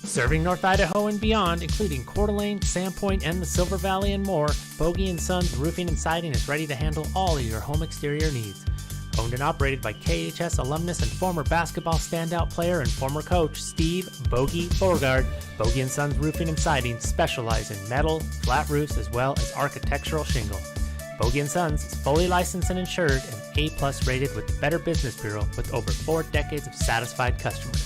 Serving North Idaho and beyond, including Coeur d'Alene, Sandpoint, and the Silver Valley and more, Bogie & Sons Roofing and Siding is ready to handle all of your home exterior needs. Owned and operated by KHS alumnus and former basketball standout player and former coach Steve Bogie Borgard, Bogie & Sons Roofing and Siding specialize in metal, flat roofs, as well as architectural shingle. Bogie & Sons is fully licensed and insured and A+ rated with the Better Business Bureau with over 4 decades of satisfied customers.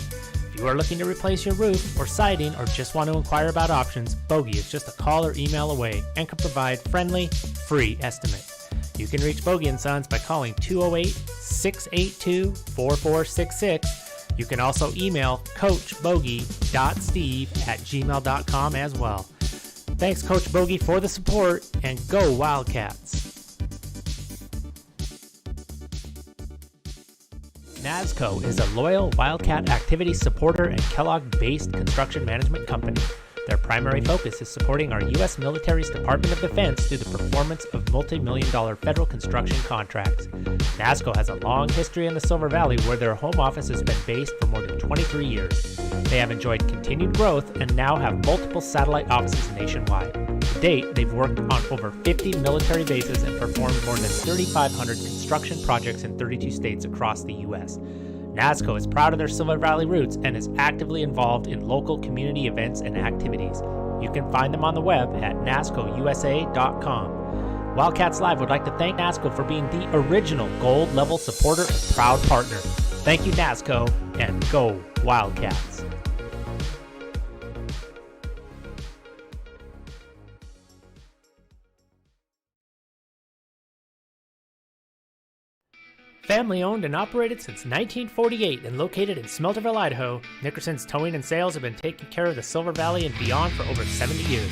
If you are looking to replace your roof or siding or just want to inquire about options, Bogie is just a call or email away and can provide friendly, free estimates. You can reach Bogie & Sons by calling 208-682-4466. You can also email coachbogie.steve@gmail.com as well. Thanks, Coach Bogie, for the support, and go Wildcats! NASCO is a loyal Wildcat activity supporter and Kellogg-based construction management company. Their primary focus is supporting our U.S. military's Department of Defense through the performance of multi-million-dollar federal construction contracts. NASCO has a long history in the Silver Valley where their home office has been based for more than 23 years. They have enjoyed continued growth and now have multiple satellite offices nationwide. To date, they've worked on over 50 military bases and performed more than 3,500 construction projects in 32 states across the U.S. NASCO is proud of their Silver Valley roots and is actively involved in local community events and activities. You can find them on the web at nascousa.com. Wildcats Live would like to thank NASCO for being the original gold level supporter and proud partner. Thank you, NASCO, and go Wildcats. Family owned and operated since 1948 and located in Smelterville, Idaho, Nickerson's Towing and Sales have been taking care of the Silver Valley and beyond for over 70 years.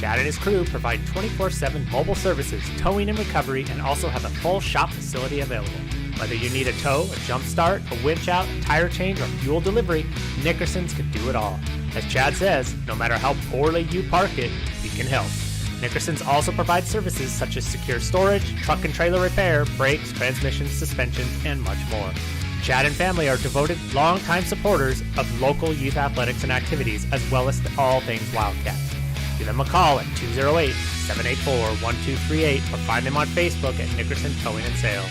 Chad and his crew provide 24/7 mobile services, towing and recovery, and also have a full shop facility available. Whether you need a tow, a jump start, a winch out, a tire change, or fuel delivery, Nickerson's can do it all. As Chad says, no matter how poorly you park it, we can help. Nickerson's also provides services such as secure storage, truck and trailer repair, brakes, transmissions, suspensions, and much more. Chad and family are devoted, longtime supporters of local youth athletics and activities, as well as all things Wildcats. Give them a call at 208-784-1238 or find them on Facebook at Nickerson Towing and Sales.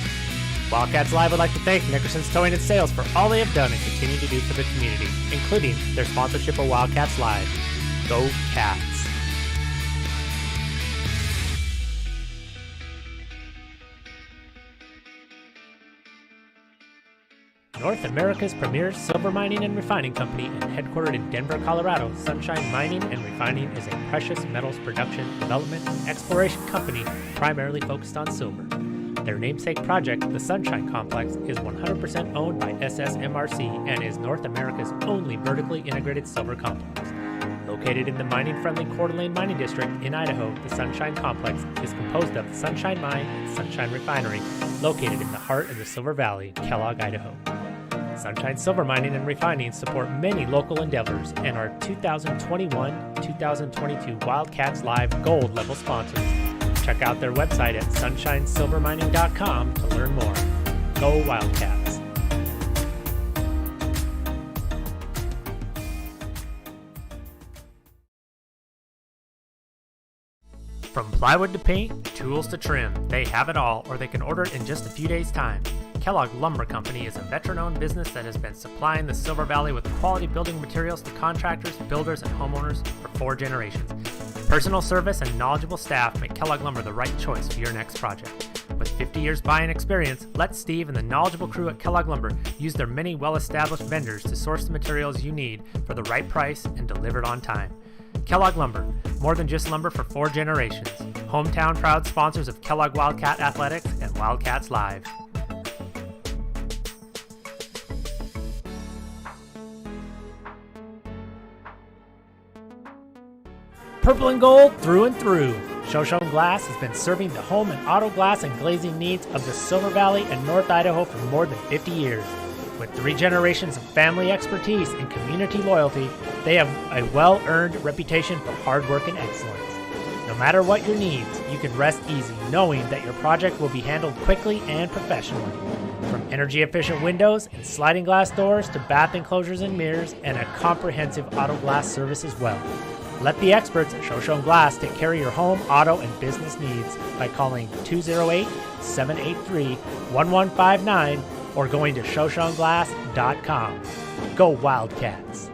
Wildcats Live would like to thank Nickerson's Towing and Sales for all they have done and continue to do for the community, including their sponsorship of Wildcats Live. Go Cats! North America's premier silver mining and refining company and headquartered in Denver, Colorado, Sunshine Mining and Refining is a precious metals production, development, and exploration company primarily focused on silver. Their namesake project, the Sunshine Complex, is 100% owned by SSMRC and is North America's only vertically integrated silver complex. Located in the mining-friendly Coeur d'Alene Mining District in Idaho, the Sunshine Complex is composed of the Sunshine Mine and Sunshine Refinery, located in the heart of the Silver Valley, Kellogg, Idaho. Sunshine Silver Mining and Refining support many local endeavors and are 2021-2022 Wildcats Live Gold level sponsors. Check out their website at sunshinesilvermining.com to learn more. Go Wildcats! From plywood to paint, tools to trim, they have it all, or they can order it in just a few days' time. Kellogg Lumber Company is a veteran-owned business that has been supplying the Silver Valley with quality building materials to contractors, builders, and homeowners for 4 generations. Personal service and knowledgeable staff make Kellogg Lumber the right choice for your next project. With 50 years buying experience, let Steve and the knowledgeable crew at Kellogg Lumber use their many well-established vendors to source the materials you need for the right price and delivered on time. Kellogg Lumber, more than just lumber for 4 generations. Hometown proud sponsors of Kellogg Wildcat Athletics and Wildcats Live. Purple and gold through and through. Shoshone Glass has been serving the home and auto glass and glazing needs of the Silver Valley and North Idaho for more than 50 years. With 3 generations of family expertise and community loyalty, they have a well-earned reputation for hard work and excellence. No matter what your needs, you can rest easy knowing that your project will be handled quickly and professionally. From energy-efficient windows and sliding glass doors to bath enclosures and mirrors and a comprehensive auto glass service as well. Let the experts at Shoshone Glass take care of your home, auto, and business needs by calling 208-783-1159 or going to shoshoneglass.com. Go Wildcats!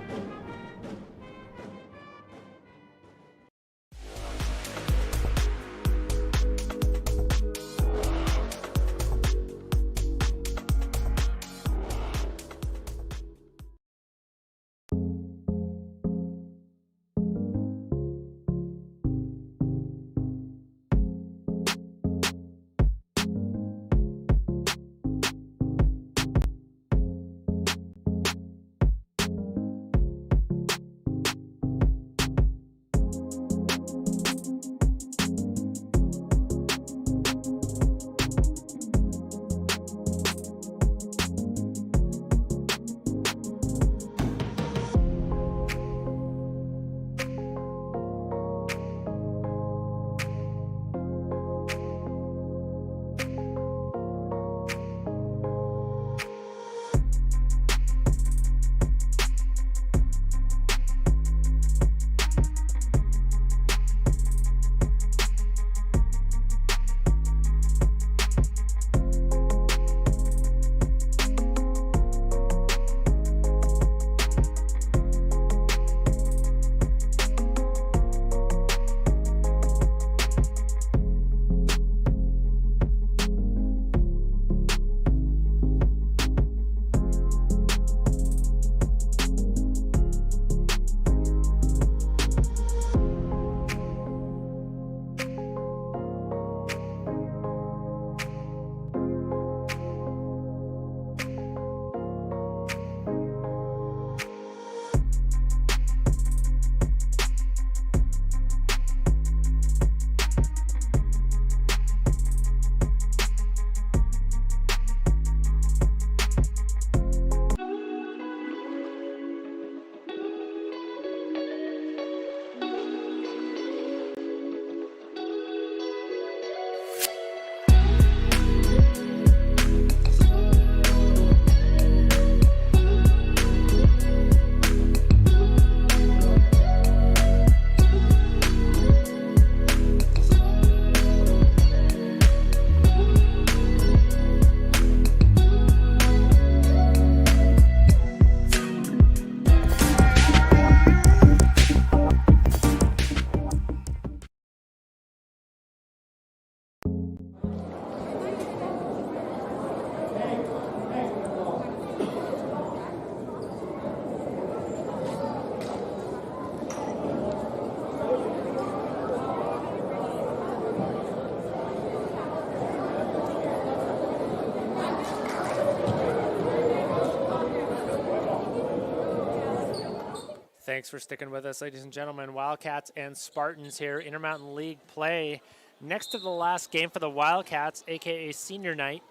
Thanks for sticking with us, ladies and gentlemen. Wildcats and Spartans here, Intermountain League play. Next to the last game for the Wildcats, aka senior night.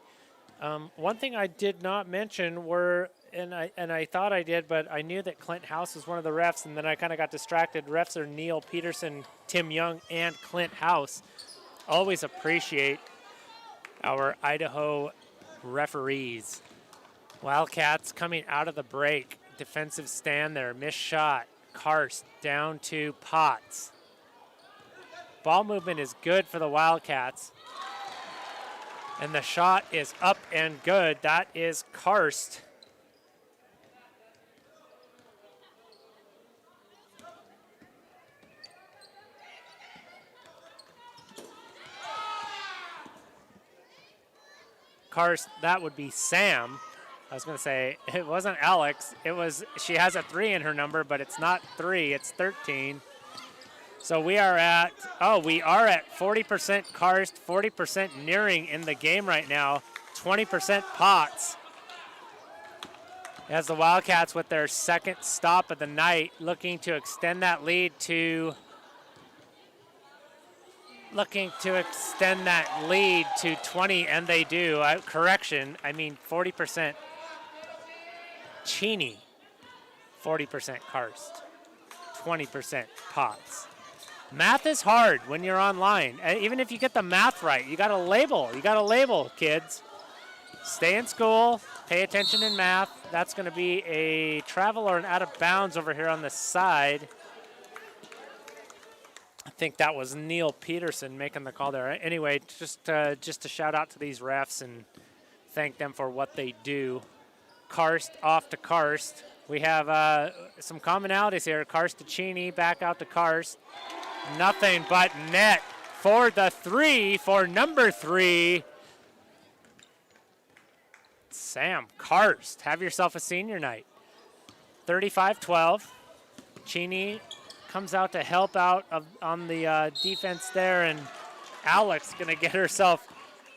One thing I did not mention were, and I thought I did, but I knew that Clint House was one of the refs, and then I kind of got distracted. Refs are Neil Peterson, Tim Young, and Clint House. Always appreciate our Idaho referees. Wildcats coming out of the break. Defensive stand there, missed shot. Karst down to Potts. Ball movement is good for the Wildcats. And the shot is up and good. That is Karst. Karst, that would be Sam. I was going to say, it wasn't Alex. It was, she has a 3 in her number, but it's not 3, it's 13. So we are at 40% Karst, 40% nearing in the game right now, 20% Potts. As the Wildcats with their second stop of the night, looking to extend that lead to 20, and they do. Correction, I mean 40% Cheney, 40% Karst, 20% Potts. Math is hard when you're online. Even if you get the math right, you got to label. You got to label, kids. Stay in school, pay attention in math. That's going to be a travel or an out of bounds over here on the side. I think that was Neil Peterson making the call there. Anyway, just a shout out to these refs and thank them for what they do. Karst off to Karst. We have some commonalities here. Karst to Cheney, back out to Karst. Nothing but net for the 3, for number 3. Sam Karst, have yourself a senior night. 35-12. Cheney comes out to help out on the defense there, and Alex going to get herself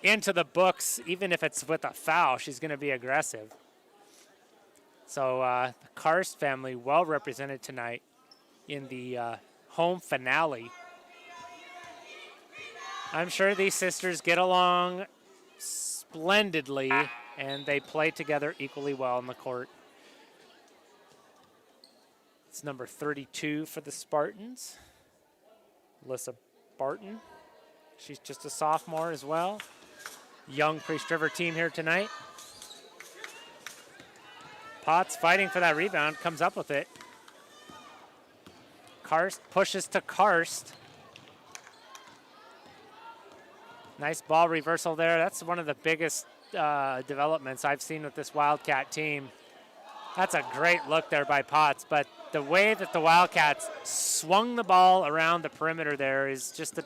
into the books. Even if it's with a foul, she's going to be aggressive. So the Karst family well represented tonight in the home finale. I'm sure these sisters get along splendidly, and they play together equally well on the court. It's number 32 for the Spartans, Alyssa Barton. She's just a sophomore as well. Young Priest River team here tonight. Potts fighting for that rebound, comes up with it. Karst pushes to Karst. Nice ball reversal there. That's one of the biggest developments I've seen with this Wildcat team. That's a great look there by Potts, but the way that the Wildcats swung the ball around the perimeter there is just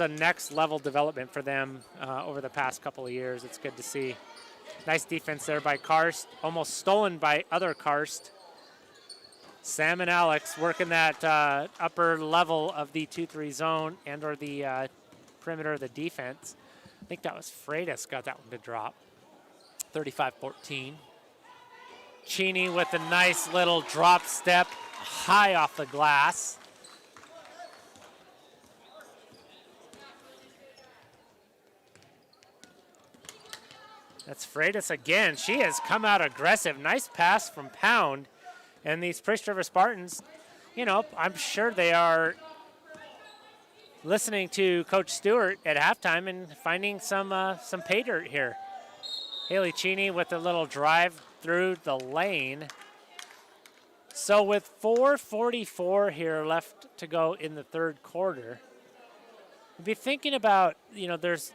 a next level development for them over the past couple of years. It's good to see. Nice defense there by Karst, almost stolen by other Karst. Sam and Alex working that upper level of the 2-3 zone and or the perimeter of the defense. I think that was Freitas got that one to drop. 35-14. Cheney with a nice little drop step high off the glass. That's Freitas again. She has come out aggressive. Nice pass from Pound. And these Priest River Spartans, you know, I'm sure they are listening to Coach Stewart at halftime and finding some pay dirt here. Haley Cheney with a little drive through the lane. So with 4:44 here left to go in the third quarter, you'd be thinking about, you know, there's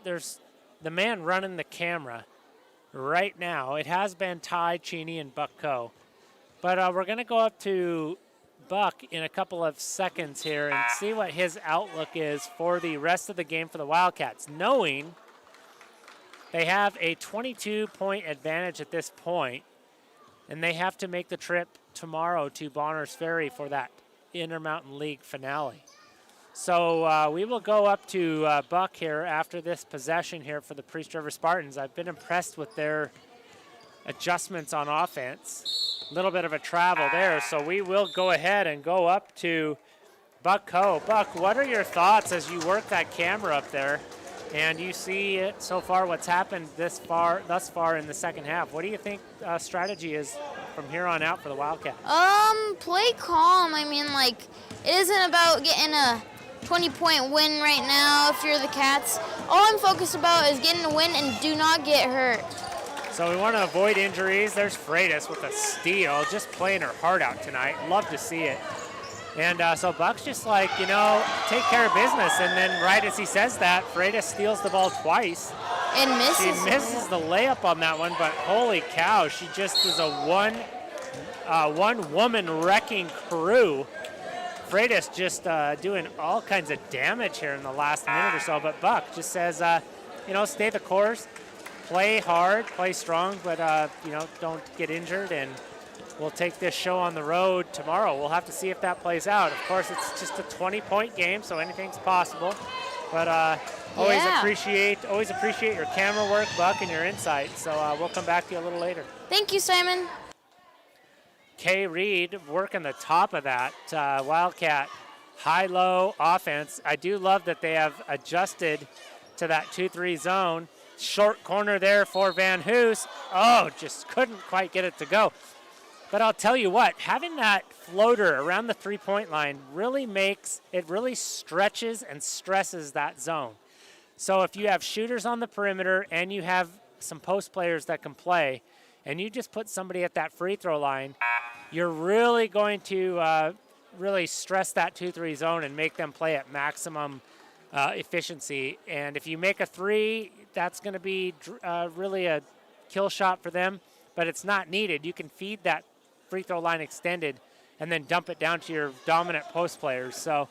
the man running the camera right now. It has been Ty, Cheney, and Buck Coe. But we're going to go up to Buck in a couple of seconds here and see what his outlook is for the rest of the game for the Wildcats, knowing they have a 22-point advantage at this point, and they have to make the trip tomorrow to Bonners Ferry for that Intermountain League finale. So we will go up to Buck here after this possession here for the Priest River Spartans. I've been impressed with their adjustments on offense. little bit of a travel there. So we will go ahead and go up to Buck Ho. Buck, what are your thoughts as you work that camera up there and you see it so far, what's happened thus far in the second half? What do you think strategy is from here on out for the Wildcats? Play calm. I mean, like, it isn't about getting a 20-point win right now if you're the Cats. All I'm focused about is getting a win and do not get hurt. So we want to avoid injuries. There's Freitas with a steal, just playing her heart out tonight. Love to see it. And so Buck's just like, take care of business. And then right as he says that, Freitas steals the ball twice. And misses. She misses the layup on that one, but holy cow, she just is a one-woman wrecking crew. Freitas just doing all kinds of damage here in the last minute or so. But Buck just says, stay the course, play hard, play strong, but, don't get injured. And we'll take this show on the road tomorrow. We'll have to see if that plays out. Of course, it's just a 20-point game, so anything's possible. But always appreciate your camera work, Buck, and your insight. So we'll come back to you a little later. Thank you, Simon. Kay Reed working the top of that Wildcat high-low offense. I do love that they have adjusted to that 2-3 zone. Short corner there for Van Hoos. Oh, just couldn't quite get it to go. But I'll tell you what, having that floater around the three-point line really stretches and stresses that zone. So if you have shooters on the perimeter and you have some post players that can play, and you just put somebody at that free throw line, you're really going to really stress that 2-3 zone and make them play at maximum efficiency. And if you make a three, that's going to be really a kill shot for them, but it's not needed. You can feed that free throw line extended and then dump it down to your dominant post players. So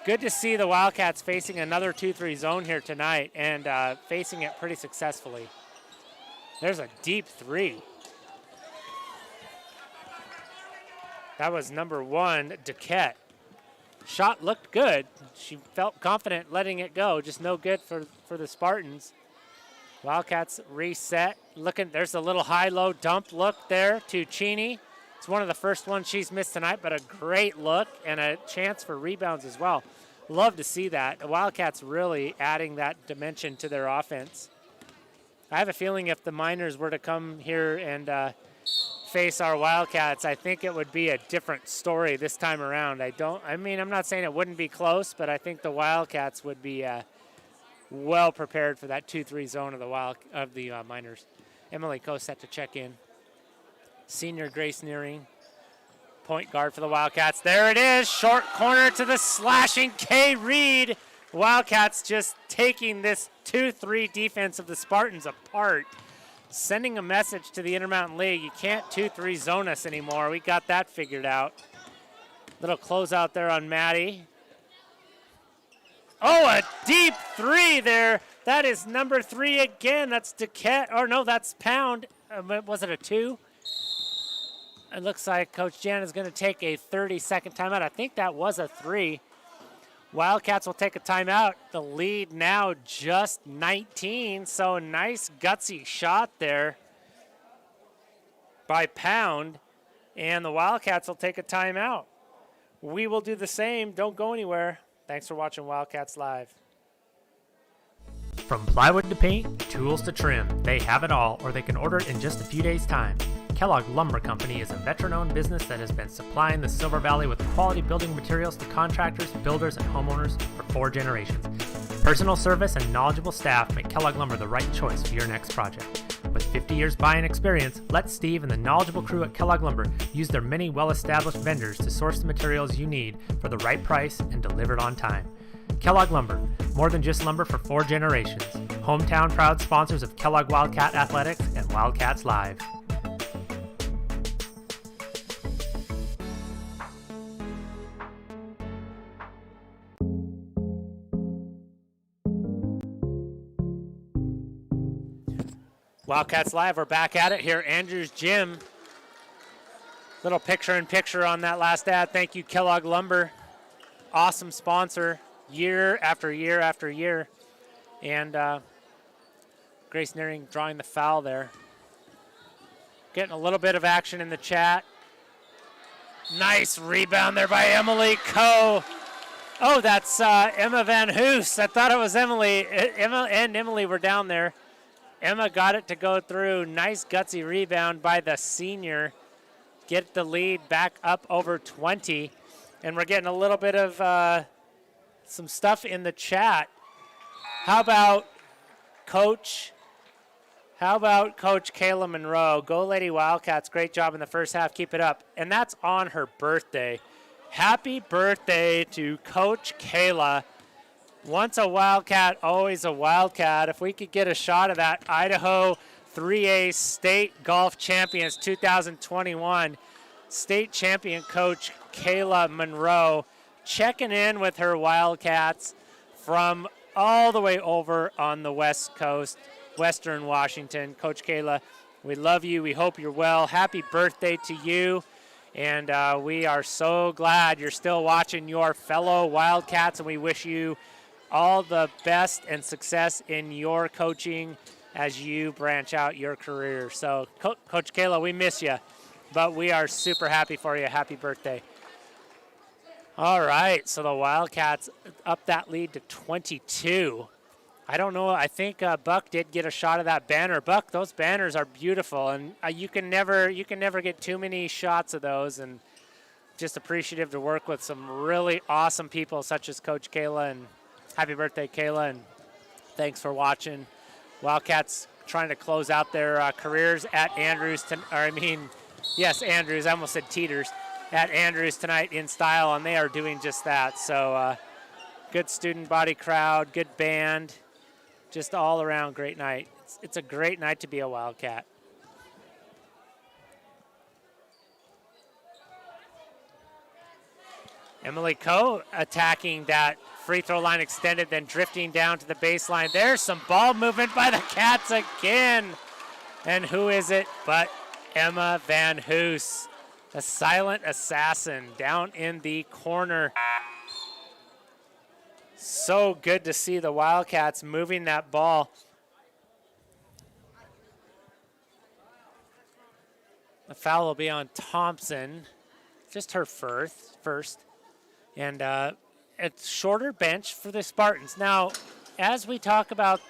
good to see the Wildcats facing another 2-3 zone here tonight and facing it pretty successfully. There's a deep three. That was number 1, Duquette. Shot looked good. She felt confident letting it go, just no good for the Spartans. Wildcats reset. There's a little high-low dump look there to Cheney. It's one of the first ones she's missed tonight, but a great look and a chance for rebounds as well. Love to see that. The Wildcats really adding that dimension to their offense. I have a feeling if the Miners were to come here and face our Wildcats, I think it would be a different story this time around. I'm not saying it wouldn't be close, but I think the Wildcats would be well prepared for that 2-3 zone of the Miners. Emily Coe set to check in. Senior Grace Nearing, point guard for the Wildcats. There it is, short corner to the slashing Kay Reed. Wildcats just taking this 2-3 defense of the Spartans apart, sending a message to the Intermountain League. You can't 2-3 zone us anymore. We got that figured out. Little closeout there on Maddie. Oh, a deep three there. That is number 3 again. That's Duquette. Or no, that's Pound. Was it a 2? It looks like Coach Jan is going to take a 30-second timeout. I think that was a 3. Wildcats will take a timeout. The lead now just 19, so a nice gutsy shot there by Pound, and the Wildcats will take a timeout. We will do the same. Don't go anywhere. Thanks for watching Wildcats Live. From plywood to paint, tools to trim, they have it all, or they can order it in just a few days' time. Kellogg Lumber Company is a veteran-owned business that has been supplying the Silver Valley with quality building materials to contractors, builders, and homeowners for 4 generations. Personal service and knowledgeable staff make Kellogg Lumber the right choice for your next project. With 50 years buying experience, let Steve and the knowledgeable crew at Kellogg Lumber use their many well-established vendors to source the materials you need for the right price and delivered on time. Kellogg Lumber, more than just lumber for 4 generations. Hometown proud sponsors of Kellogg Wildcat Athletics and Wildcats Live. Wildcats Live, we're back at it here. Andrews Gym. Little picture-in-picture on that last ad. Thank you, Kellogg Lumber. Awesome sponsor, year after year after year. And Grace Nearing drawing the foul there. Getting a little bit of action in the chat. Nice rebound there by Emily Coe. Oh, that's Emma Van Hoos. I thought it was Emily. Emma and Emily were down there. Emma got it to go through. Nice gutsy rebound by the senior. Get the lead back up over 20. And we're getting a little bit of some stuff in the chat. How about Coach Kayla Monroe? Go Lady Wildcats. Great job in the first half. Keep it up. And that's on her birthday. Happy birthday to Coach Kayla. Once a Wildcat, always a Wildcat. If we could get a shot of that Idaho 3A State Golf Champions 2021 State Champion Coach Kayla Monroe checking in with her Wildcats from all the way over on the West Coast, Western Washington. Coach Kayla, we love you. We hope you're well. Happy birthday to you. And we are so glad you're still watching your fellow Wildcats, and we wish you all the best and success in your coaching as you branch out your career. So, Coach Kayla, we miss you, but we are super happy for you. Happy birthday. All right, so the Wildcats up that lead to 22. I don't know. I think Buck did get a shot of that banner. Buck, those banners are beautiful, and you can never get too many shots of those. And just appreciative to work with some really awesome people such as Coach Kayla. And happy birthday, Kayla, and thanks for watching. Wildcats trying to close out their careers at Andrews. Andrews. I almost said Teeters. At Andrews tonight in style, and they are doing just that. So good student body crowd, good band. Just all around great night. It's a great night to be a Wildcat. Emily Coe attacking that free throw line extended, then drifting down to the baseline. There's some ball movement by the Cats again. And who is it but Emma Van Hoos, the silent assassin down in the corner. So good to see the Wildcats moving that ball. The foul will be on Thompson, just her first. And it's shorter bench for the Spartans. Now, as we talk about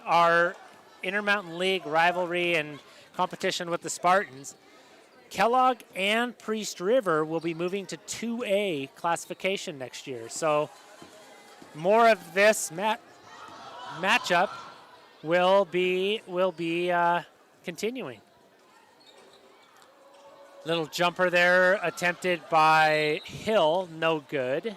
our Intermountain League rivalry and competition with the Spartans, Kellogg and Priest River will be moving to 2A classification next year. So more of this matchup will be continuing. Little jumper there attempted by Hill, no good.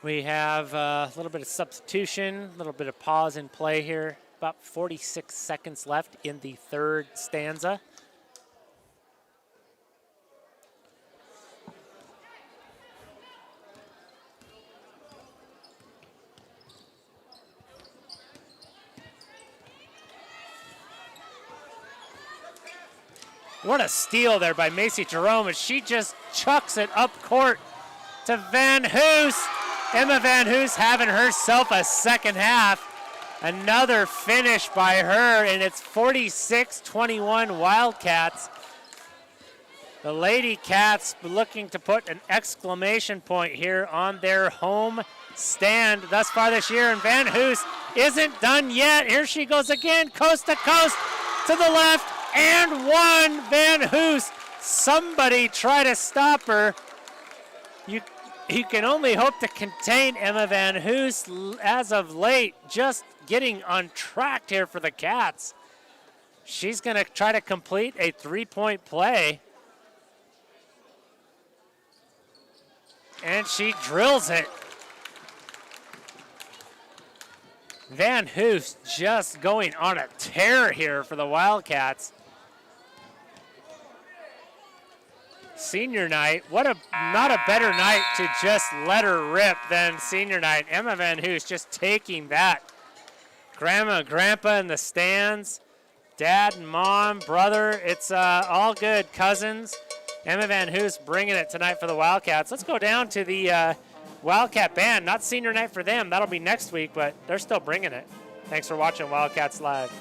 We have a little bit of substitution, a little bit of pause in play here. About 46 seconds left in the third stanza. What a steal there by Macy Jerome as she just chucks it up court to Van Hoos. Emma Van Hoos having herself a second half. Another finish by her, and it's 46-21 Wildcats. The Lady Cats looking to put an exclamation point here on their home stand thus far this year, and Van Hoos isn't done yet. Here she goes again, coast to coast, to the left, and one. Van Hoos, somebody try to stop her. You can only hope to contain Emma Van Hoos as of late, just getting untracked here for the Cats. She's going to try to complete a three-point play. And she drills it. Van Hoos just going on a tear here for the Wildcats. Senior night, not a better night to just let her rip than senior night. Emma Van Hoos just taking that. Grandma and Grandpa in the stands, dad and mom, brother. It's all good. Cousins. Emma Van Hoos bringing it tonight for the Wildcats. Let's go down to the Wildcat Band. Not senior night for them. That'll be next week, but they're still bringing it. Thanks for watching Wildcats Live.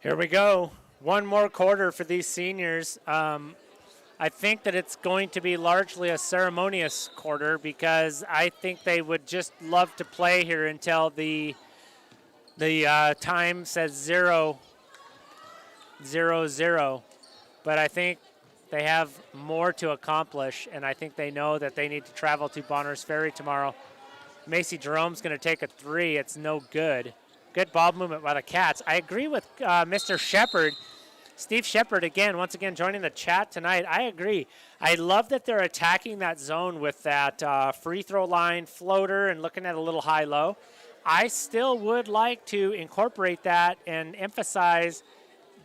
Here we go. One more quarter for these seniors. I think that it's going to be largely a ceremonious quarter because I think they would just love to play here until the time says 0-0-0. But I think they have more to accomplish, and I think they know that they need to travel to Bonner's Ferry tomorrow. Macy Jerome's going to take a 3. It's no good. Good ball movement by the Cats. I agree with Mr. Shepard. Steve Shepard, once again, joining the chat tonight. I agree. I love that they're attacking that zone with that free throw line floater and looking at a little high-low. I still would like to incorporate that and emphasize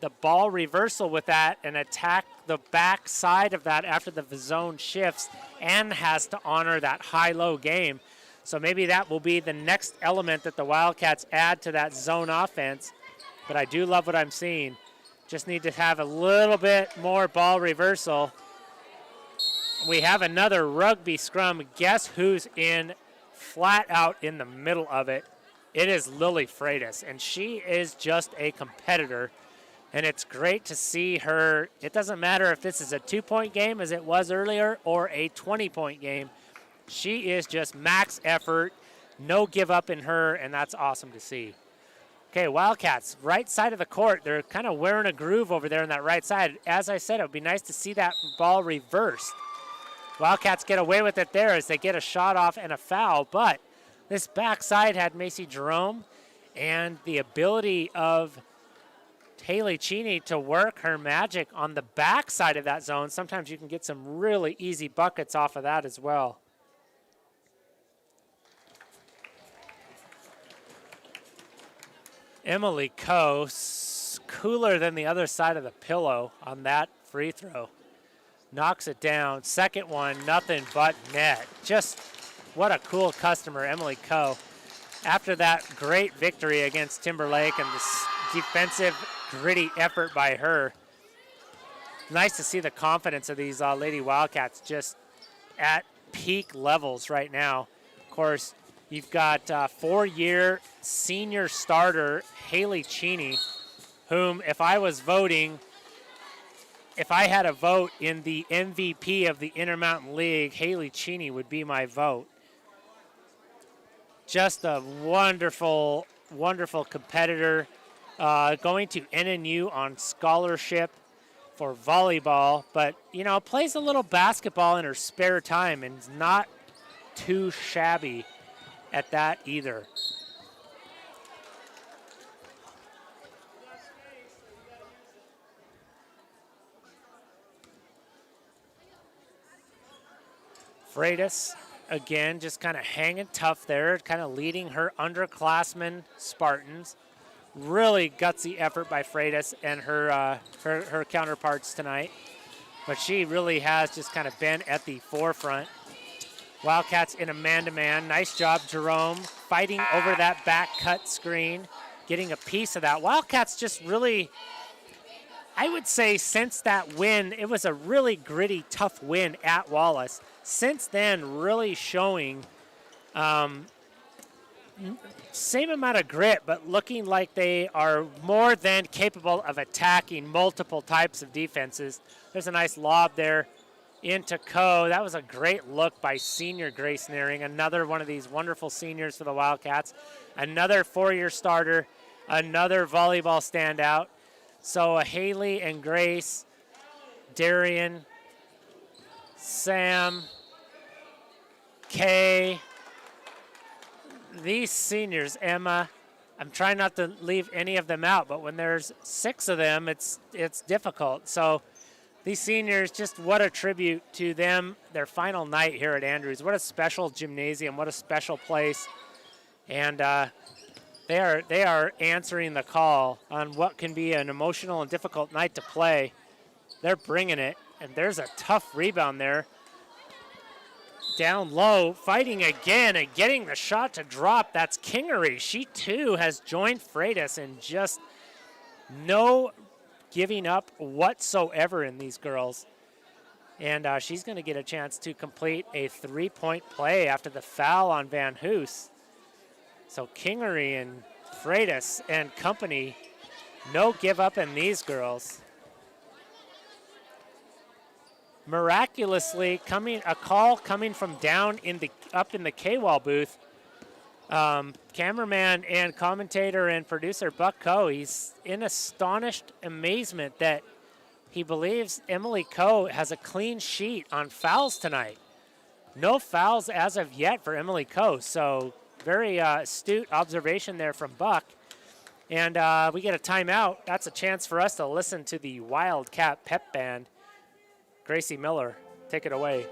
the ball reversal with that and attack the back side of that after the zone shifts and has to honor that high-low game. So maybe that will be the next element that the Wildcats add to that zone offense. But I do love what I'm seeing. Just need to have a little bit more ball reversal. We have another rugby scrum. Guess who's in flat out in the middle of it? It is Lily Freitas, and she is just a competitor. And it's great to see her. It doesn't matter if this is a 2-point game as it was earlier or a 20-point game. She is just max effort, no give up in her, and that's awesome to see. Okay, Wildcats, right side of the court. They're kind of wearing a groove over there on that right side. As I said, it would be nice to see that ball reversed. Wildcats get away with it there as they get a shot off and a foul, but this backside had Macy Jerome and the ability of Haley Cheney to work her magic on the backside of that zone. Sometimes you can get some really easy buckets off of that as well. Emily Coe, cooler than the other side of the pillow on that free throw. Knocks it down. Second one, nothing but net. Just what a cool customer, Emily Coe. After that great victory against Timberlake and this defensive, gritty effort by her, nice to see the confidence of these Lady Wildcats just at peak levels right now. Of course, you've got 4-year senior starter Haley Cheney, whom if I was voting, if I had a vote in the MVP of the Intermountain League, Haley Cheney would be my vote. Just a wonderful, wonderful competitor. Going to NNU on scholarship for volleyball, but, you know, plays a little basketball in her spare time and is not too shabby at that either. Freitas, again, just kind of hanging tough there, kind of leading her underclassmen Spartans. Really gutsy effort by Freitas and her counterparts tonight. But she really has just kind of been at the forefront. Wildcats in a man-to-man. Nice job, Jerome, fighting over that back cut screen, getting a piece of that. Wildcats just really, I would say since that win, it was a really gritty, tough win at Wallace. Since then, really showing same amount of grit, but looking like they are more than capable of attacking multiple types of defenses. There's a nice lob there into Coe. That was a great look by senior Grace Nearing, another one of these wonderful seniors for the Wildcats, another four-year starter, another volleyball standout. So Haley and Grace, Darian, Sam, Kay, these seniors, Emma, I'm trying not to leave any of them out, but when there's 6 of them, it's difficult. So these seniors, just what a tribute to them, their final night here at Andrews. What a special gymnasium, what a special place. And they are answering the call on what can be an emotional and difficult night to play. They're bringing it, and there's a tough rebound there. Down low, fighting again and getting the shot to drop. That's Kingery. She too has joined Freitas, and just no giving up whatsoever in these girls. And she's going to get a chance to complete a 3-point play after the foul on Van Hoos. So Kingery and Freitas and company, no give up in these girls. Miraculously, a call coming from down up in the K-Wall booth. Cameraman and commentator and producer Buck Coe, he's in astonished amazement that he believes Emily Coe has a clean sheet on fouls tonight. No fouls as of yet for Emily Coe, so very astute observation there from Buck. And we get a timeout. That's a chance for us to listen to the Wildcat pep band. Gracie Miller, take it away.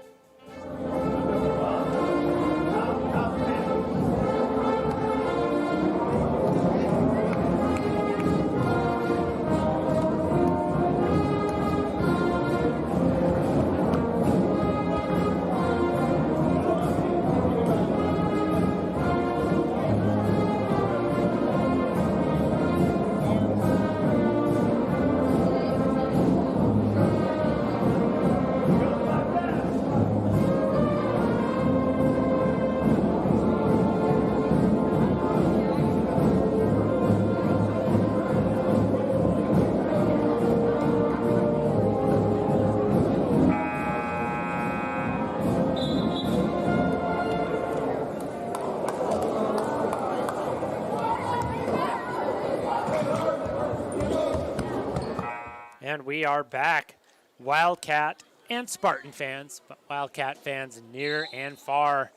And we are back, Wildcat and Spartan fans, but Wildcat fans near and far.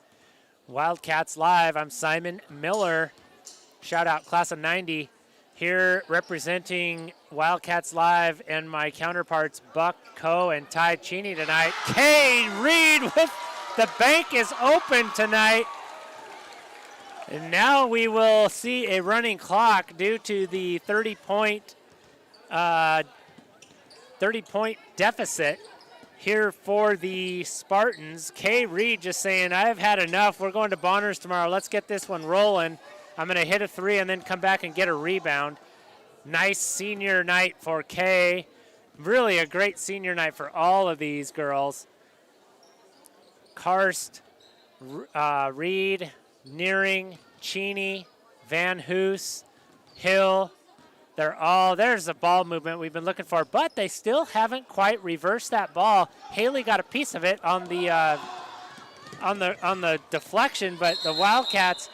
Wildcats Live, I'm Simon Miller. Shout out class of 90 here representing Wildcats Live and my counterparts Buck Coe and Ty Cheney tonight. Kay Reed with the bank is open tonight. And now we will see a running clock due to the 30-point deficit here for the Spartans. Kay Reed just saying, I've had enough. We're going to Bonners tomorrow. Let's get this one rolling. I'm going to hit a 3 and then come back and get a rebound. Nice senior night for Kay. Really a great senior night for all of these girls. Karst, Reed, Nearing, Cheney, Van Hoos, Hill. There's the ball movement we've been looking for, but they still haven't quite reversed that ball. Haley got a piece of it on the deflection, but the Wildcats,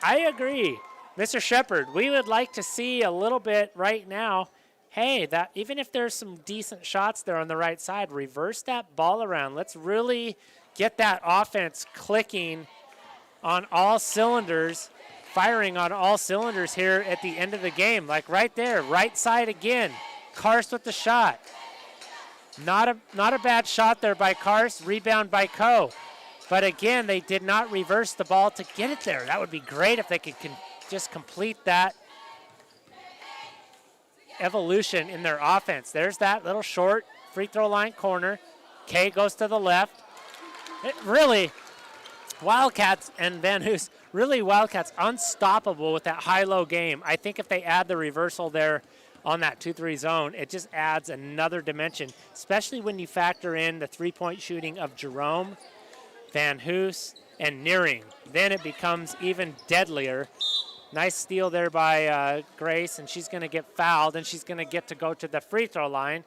I agree. Mr. Shepard, we would like to see a little bit right now. Hey, that even if there's some decent shots there on the right side, reverse that ball around. Let's really get that offense clicking on all cylinders, firing on all cylinders here at the end of the game. Like right there, right side again. Karst with the shot. Not a bad shot there by Karst. Rebound by Coe. But again, they did not reverse the ball to get it there. That would be great if they could just complete that evolution in their offense. There's that little short free throw line corner. Kay goes to the left. It really, Wildcats and Van Hoos, really Wildcats unstoppable with that high-low game. I think if they add the reversal there on that 2-3 zone, it just adds another dimension, especially when you factor in the three-point shooting of Jerome, Van Hoos, and Nearing. Then it becomes even deadlier. Nice steal there by Grace, and she's going to get fouled, and she's going to get to go to the free throw line.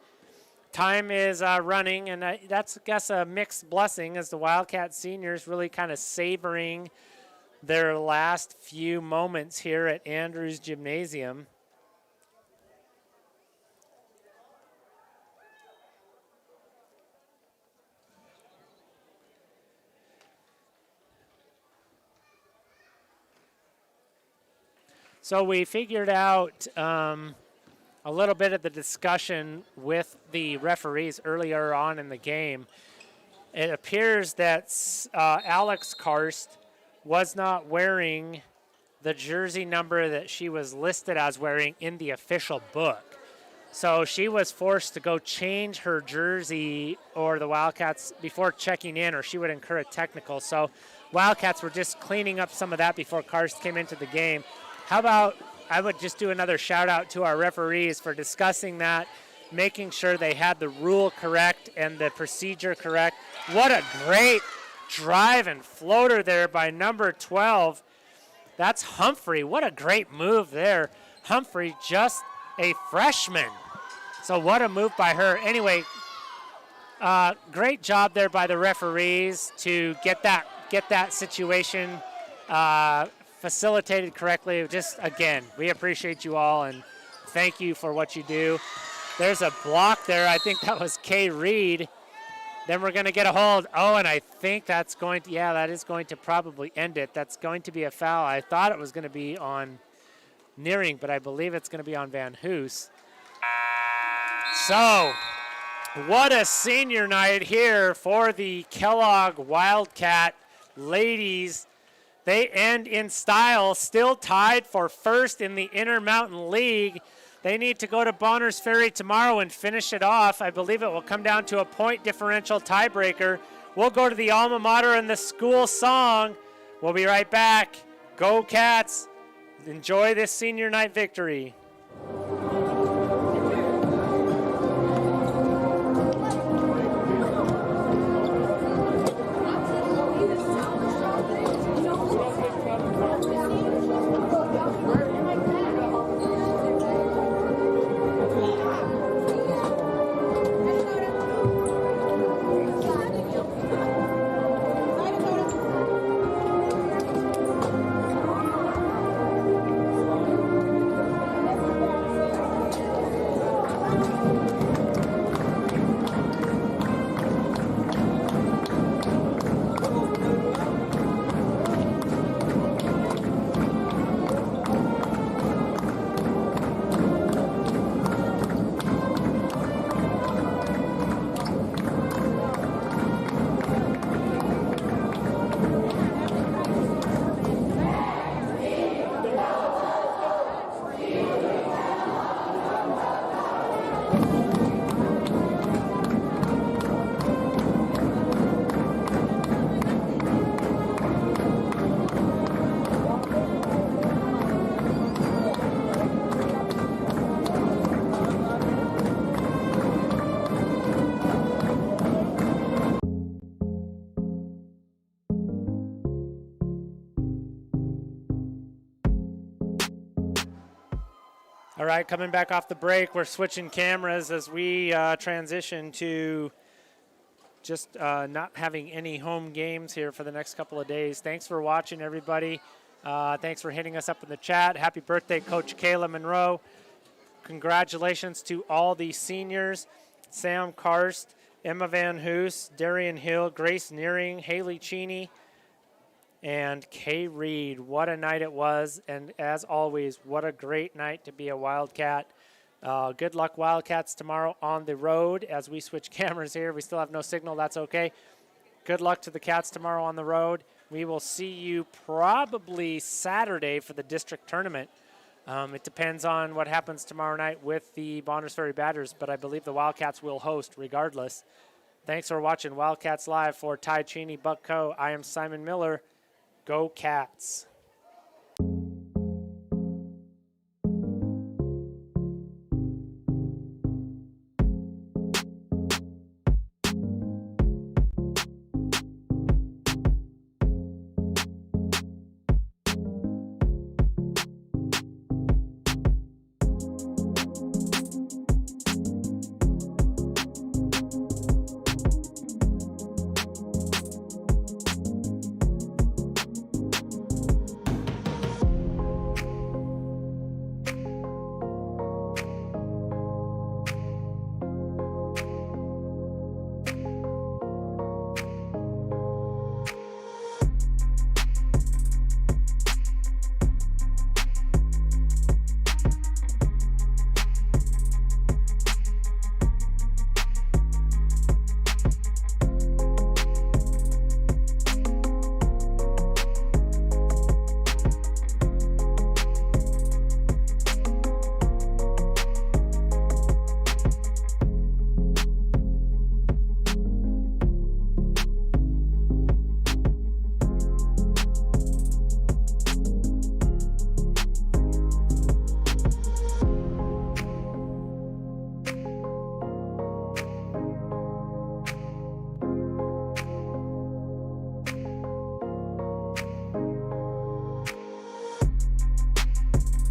time is running, and that's, I guess, a mixed blessing as the Wildcat seniors really kind of savoring their last few moments here at Andrews Gymnasium. So we figured out a little bit of the discussion with the referees earlier on in the game. It appears that Alex Karst was not wearing the jersey number that she was listed as wearing in the official book. So she was forced to go change her jersey or the Wildcats before checking in, or she would incur a technical. So Wildcats were just cleaning up some of that before Karst came into the game. How about I would just do another shout out to our referees for discussing that, making sure they had the rule correct and the procedure correct. What a great drive and floater there by number 12. That's Humphrey. What a great move there. Humphrey, just a freshman. So what a move by her. Anyway, great job there by the referees to get that situation facilitated correctly. Just, again, we appreciate you all and thank you for what you do. There's a block there. I think that was Kay Reed. Then we're going to get a hold. Oh, and I think that's going to, yeah, that is going to probably end it. That's going to be a foul. I thought it was going to be on Nearing, but I believe it's going to be on Van Hoos. So, what a senior night here for the Kellogg Wildcat ladies. They end in style, still tied for first in the Intermountain League. They need to go to Bonners Ferry tomorrow and finish it off. I believe it will come down to a point differential tiebreaker. We'll go to the alma mater and the school song. We'll be right back. Go Cats. Enjoy this senior night victory. All right, coming back off the break, we're switching cameras as we transition to just not having any home games here for the next couple of days. Thanks for watching, everybody. Thanks for hitting us up in the chat. Happy birthday, Coach Kayla Monroe. Congratulations to all the seniors, Sam Karst, Emma Van Hoos, Darian Hill, Grace Nearing, Haley Cheney, and Kay Reed. What a night it was, and as always, what a great night to be a Wildcat. Good luck, Wildcats, tomorrow on the road as we switch cameras here. We still have no signal. That's okay. Good luck to the Cats tomorrow on the road. We will see you probably Saturday for the district tournament. It depends on what happens tomorrow night with the Bonners Ferry Batters, but I believe the Wildcats will host regardless. Thanks for watching Wildcats Live. For Ty Cheney, Buck Coe, I am Simon Miller. Go Cats.